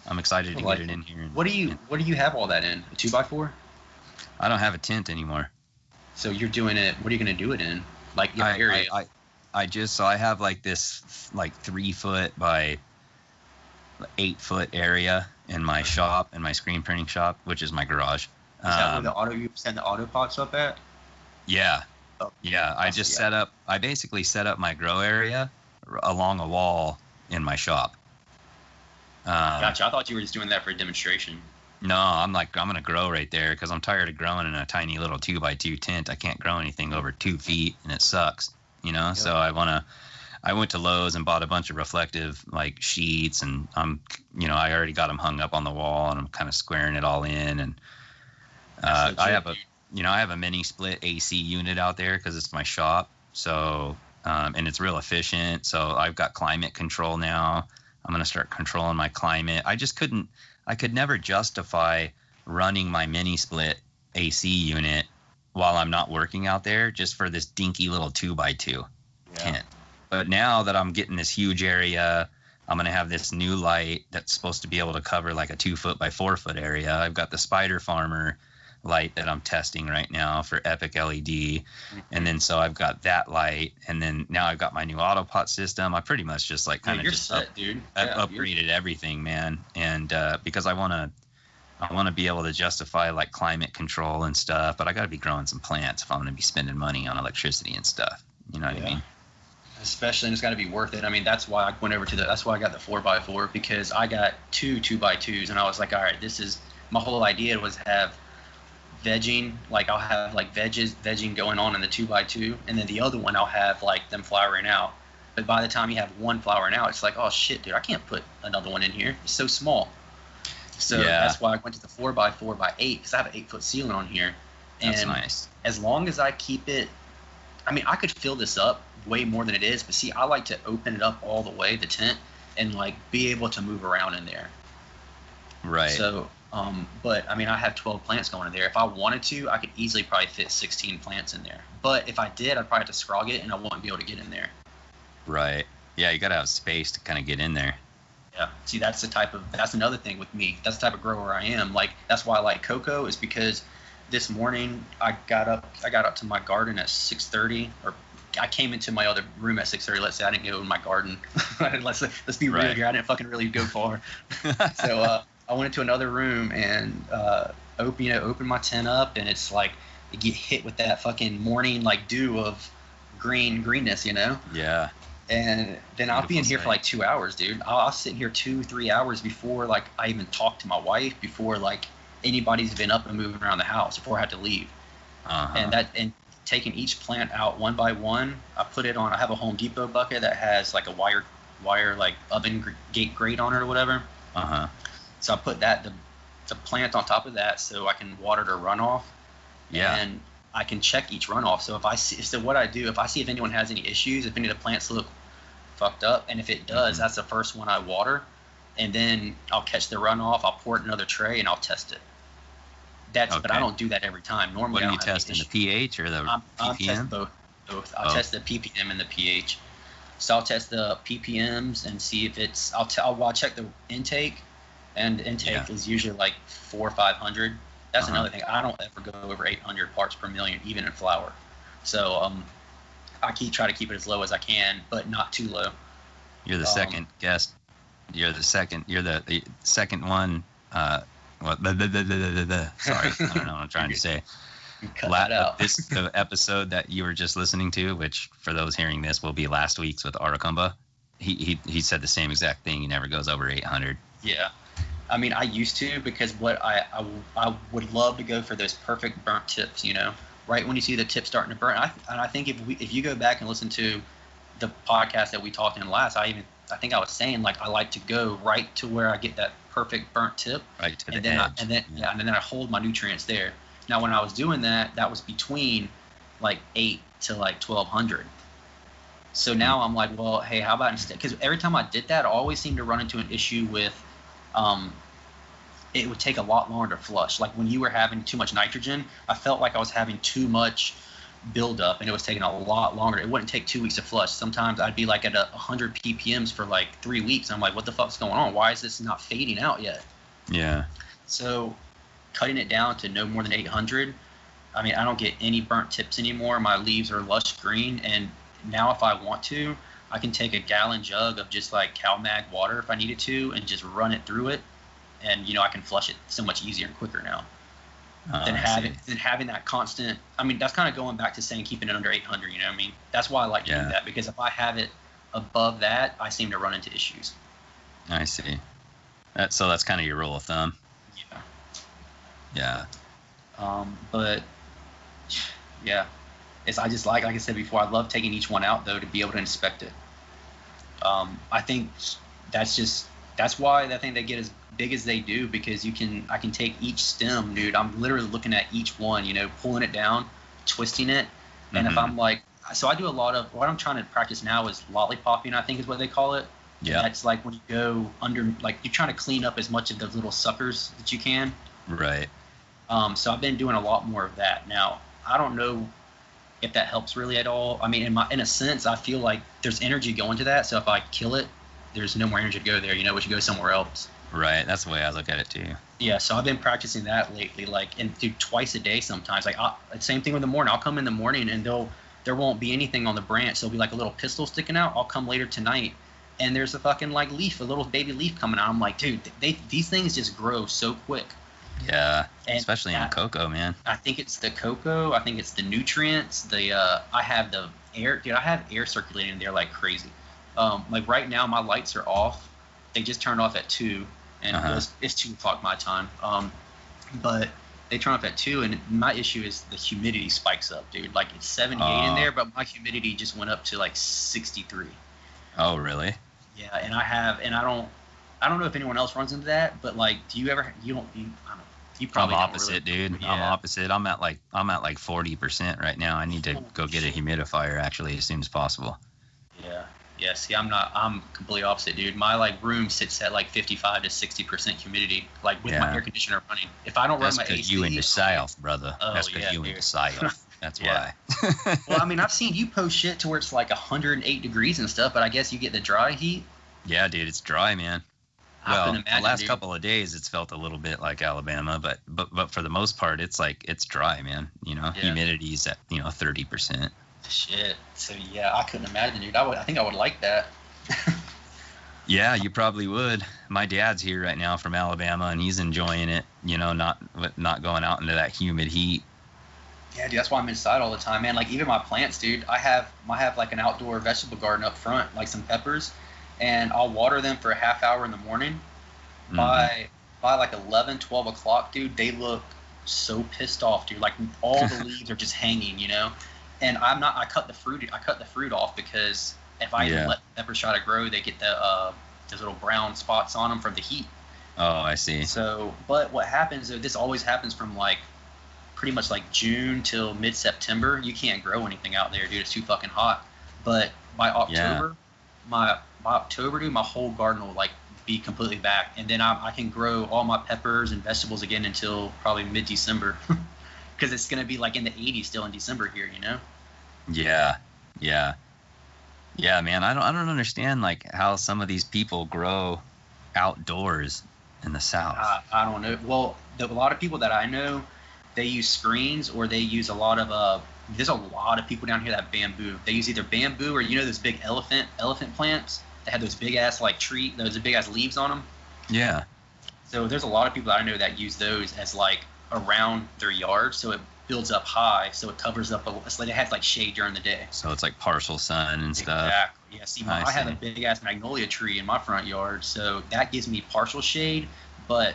I'm excited to Like, get it in here. What do you have all that in? A 2x4? I don't have a tent anymore. So you're doing it. What are you gonna do it in? Like your area? I have like this like 3 foot by 8 foot area in my shop, in my screen printing shop, which is my garage. Is that where you send the auto pots up at? Yeah. Oh, Yeah. I just I basically set up my grow area along a wall in my shop. Gotcha. I thought you were just doing that for a demonstration. No, I'm going to grow right there because I'm tired of growing in a tiny little 2x2 tent. I can't grow anything over 2 feet and it sucks, Yep. So I went to Lowe's and bought a bunch of reflective like sheets, and I already got them hung up on the wall, and I'm kind of squaring it all in. And I have a mini split AC unit out there because it's my shop. So, and it's real efficient. So I've got climate control now. I'm going to start controlling my climate. I could never justify running my mini split AC unit while I'm not working out there just for this dinky little 2x2 tent. But now that I'm getting this huge area, I'm going to have this new light that's supposed to be able to cover like a 2 foot by 4 foot area. I've got the Spider Farmer light that I'm testing right now for Epic LED. And then so I've got that light, and then now I've got my new Autopot system. I pretty much just like kind of upgraded everything, man. And because I want to be able to justify like climate control and stuff, but I got to be growing some plants if I'm going to be spending money on electricity and stuff. You know what I mean? Especially, and it's got to be worth it. I mean, that's why I went over to that's why I got the 4x4, because I got 2x2s, and I was like, all right, my whole idea was have vegging, like I'll have like vegging going on in the 2x2, and then the other one I'll have like them flowering out. But by the time you have one flowering out, it's like, oh shit, dude, I can't put another one in here. It's so small. So that's why I went to the 4x4x8, because I have an 8 foot ceiling on here. And that's nice. As long as I keep it, I mean, I could fill this up way more than it is, but see, I like to open it up all the way, the tent, and like be able to move around in there. Right. So, but I mean, I have 12 plants going in there. If I wanted to, I could easily probably fit 16 plants in there. But if I did, I'd probably have to scrog it, and I wouldn't be able to get in there. Right. Yeah, you gotta have space to kind of get in there. Yeah. See, that's another thing with me. That's the type of grower I am. Like, that's why I like cocoa, is because this morning I got up to my garden at 6:30, or I came into my other room at 6:30. Let's say I didn't go in my garden. let's be real here. I didn't fucking really go far. So I went into another room and opened my tent up, and it's like you get hit with that fucking morning like dew of greenness, Yeah. And then I'll be in here for like 2 hours, dude. I'll sit here 2-3 hours before like I even talk to my wife, before like anybody's been up and moving around the house, before I have to leave. And taking each plant out one by one, I have a Home Depot bucket that has like a wire like oven gate grate on it or whatever. So I put the plant on top of that so I can water the runoff. Yeah. And I can check each runoff. So what I do, if I see if anyone has any issues, if any of the plants look fucked up, and if it does, that's the first one I water, and then I'll catch the runoff, I'll pour it in another tray, and I'll test it. But I don't do that every time. Normally, what are you testing, the pH or the ppm? I'll test both. I'll test the ppm and the pH. So I'll test the ppms and see if it's. I'll check the intake, and the intake is usually like 400 or 500. That's another thing. I don't ever go over 800 parts per million, even in flower. So I try to keep it as low as I can, but not too low. You're the second guest. You're the second one. Sorry, I don't know what I'm trying to say. Cut that out. The episode that you were just listening to, which for those hearing this will be last week's with Arakumba, he said the same exact thing. He never goes over 800. Yeah. I mean, I used to, because I would love to go for those perfect burnt tips, right when you see the tip starting to burn. I think if you go back and listen to the podcast that we talked in last, I think I was saying, like, I like to go right to where I get that perfect burnt tip, right to and the then edge. and then I hold my nutrients there. Now, when I was doing that was between like 8 to like 1200. So now I'm like, well, hey, how about instead? Because every time I did that, I always seemed to run into an issue with, it would take a lot longer to flush. Like when you were having too much nitrogen, I felt like I was having too much buildup, and it was taking a lot longer. It wouldn't take 2 weeks to flush. Sometimes I'd be like at 100 ppms for like 3 weeks. I'm like, what the fuck's going on? Why is this not fading out yet? Yeah. So cutting it down to no more than 800. I mean, I don't get any burnt tips anymore. My leaves are lush green, and now if I want to, I can take a gallon jug of just like CalMag water if I needed to, and just run it through it, and I can flush it so much easier and quicker now than having that constant. I mean, that's kind of going back to saying keeping it under 800. You know what I mean? That's why I like to do that, because if I have it above that, I seem to run into issues. I see. So that's kind of your rule of thumb. Yeah. But yeah, I just like I said before, I love taking each one out though to be able to inspect it. I think that's why I think they get as big as they do, because I can take each stem, dude. I'm literally looking at each one, pulling it down, twisting it, and if I'm like, so I do a lot of what I'm trying to practice now is lollipopping, I think is what they call it. Yeah. And that's like when you go under, like you're trying to clean up as much of those little suckers that you can. Right. So I've been doing a lot more of that. Now, I don't know if that helps really at all. I mean, in a sense, I feel like there's energy going to that. So if I kill it, there's no more energy to go there. We should go somewhere else. Right. That's the way I look at it too. Yeah. So I've been practicing that lately, and do twice a day sometimes. Like same thing with the morning. I'll come in the morning and there won't be anything on the branch. There'll be like a little pistil sticking out. I'll come later tonight, and there's a fucking like leaf, a little baby leaf coming out. I'm like, dude, these things just grow so quick. Yeah, and especially in cocoa, man. I think it's the cocoa. I think it's the nutrients. I have the air. Dude, I have air circulating in there like crazy. Like right now, my lights are off. They just turned off at 2, and it's 2 o'clock my time. But they turn off at 2, and my issue is the humidity spikes up, dude. Like it's 78 in there, but my humidity just went up to like 63. Oh, really? Yeah, and I don't know if anyone else runs into that, but like, do you ever? You don't. You probably. I'm opposite, really, dude. Yeah. I'm opposite. I'm at like 40% right now. I need to go get a humidifier actually as soon as possible. Yeah. Yeah. See, I'm completely opposite, dude. My like room sits at like 55 to 60% humidity, like with my air conditioner running. If I don't run my AC. That's because you in the south, brother. That's because you in the south. That's why. Well, I mean, I've seen you post shit to where it's like 108 degrees and stuff, but I guess you get the dry heat. Yeah, dude, it's dry, man. Well, the last couple of days it's felt a little bit like Alabama, but for the most part it's dry, man. Humidity's at 30%. Shit. So yeah, I couldn't imagine, dude. I think I would like that. Yeah, you probably would. My dad's here right now from Alabama, and he's enjoying it. Not going out into that humid heat. Yeah, dude, that's why I'm inside all the time, man. Like even my plants, dude. I have like an outdoor vegetable garden up front, like some peppers. And I'll water them for a half hour in the morning. By like 11, 12 o'clock, dude, they look so pissed off, dude. Like all the leaves are just hanging, And I cut the fruit off because if I even let peppers try to grow, they get those little brown spots on them from the heat. Oh, I see. So, but what happens, though, this always happens from like pretty much like June till mid-September. You can't grow anything out there, dude. It's too fucking hot. But by October, by October, dude, my whole garden will like be completely back, and then I can grow all my peppers and vegetables again until probably mid-December, because it's gonna be like in the 80s still in December here, Yeah, man. I don't understand like how some of these people grow outdoors in the South. I don't know. Well, a lot of people that I know, they use screens, or they use a lot of there's a lot of people down here that bamboo. They use either bamboo or those big elephant plants. They have those big ass those big ass leaves on them. Yeah. So there's a lot of people that I know that use those as like around their yard, so it builds up high, so it covers up. It's like it has like shade during the day. So it's like partial sun and stuff. Exactly. Yeah. See, I have a big ass magnolia tree in my front yard, so that gives me partial shade. But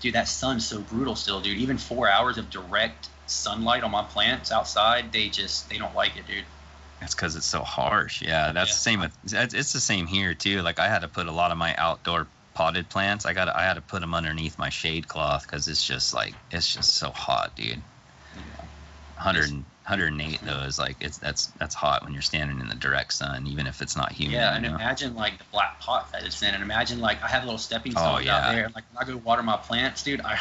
dude, that sun's so brutal still, dude. Even 4 hours of direct sunlight on my plants outside, they don't like it, dude. That's because it's so harsh. Yeah, that's the same it's the same here too. Like I had to put a lot of my outdoor potted plants. I had to put them underneath my shade cloth because it's just so hot, dude. 100 108 though is like that's hot when you're standing in the direct sun, even if it's not humid. Yeah, and imagine like the black pot that it's in, and imagine like I have little stepping stones out there. Like when I go water my plants, dude, I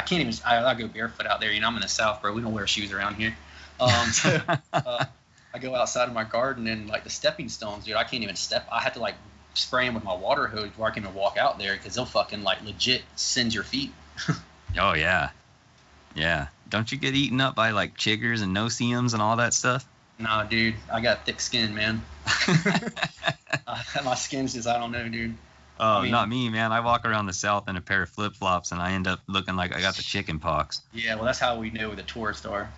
can't even. I go barefoot out there. You know, I'm in the South, bro. We don't wear shoes around here. So I go outside of my garden and like the stepping stones, dude. I can't even step. I have to like spray them with my water hose before I can even walk out there because they'll fucking like legit singe your feet. Oh yeah. Yeah. Don't you get eaten up by like chiggers and no-see-ums and all that stuff? Nah, dude. I got thick skin, man. My skin's just, I don't know, dude. Oh, I mean, not me, man. I walk around the South in a pair of flip-flops and I end up looking like I got the chicken pox. Yeah, well, that's how we know the tourists are.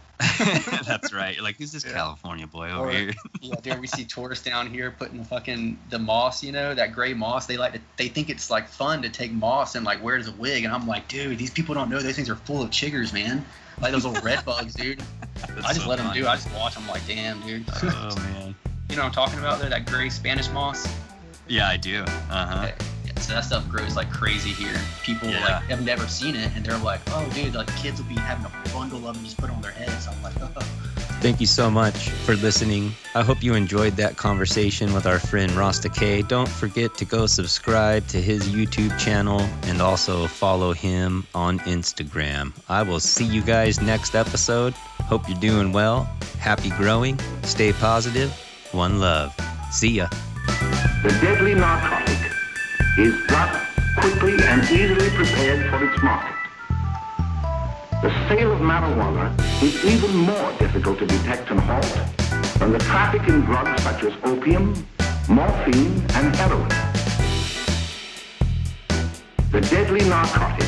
That's right. You're like, who's this California boy over here? Yeah, dude, we see tourists down here putting the moss, you know, that gray moss. They think it's like fun to take moss and like wear it as a wig. And I'm like, dude, these people don't know those things are full of chiggers, man. Like those little red bugs, dude. I just let them do it. I just watch them like, damn, dude. Oh, man. You know what I'm talking about there? That gray Spanish moss? Yeah, I do. Uh-huh. Yeah, so that stuff grows like crazy here. People like have never seen it, and they're like, oh, dude, like kids will be having a bundle of them just put on their heads. I'm like, oh. Thank you so much for listening. I hope you enjoyed that conversation with our friend Rasta K. Don't forget to go subscribe to his YouTube channel and also follow him on Instagram. I will see you guys next episode. Hope you're doing well. Happy growing. Stay positive. One love. See ya. The deadly narcotic is thus quickly and easily prepared for its market. The sale of marijuana is even more difficult to detect and halt than the traffic in drugs such as opium, morphine, and heroin. The deadly narcotic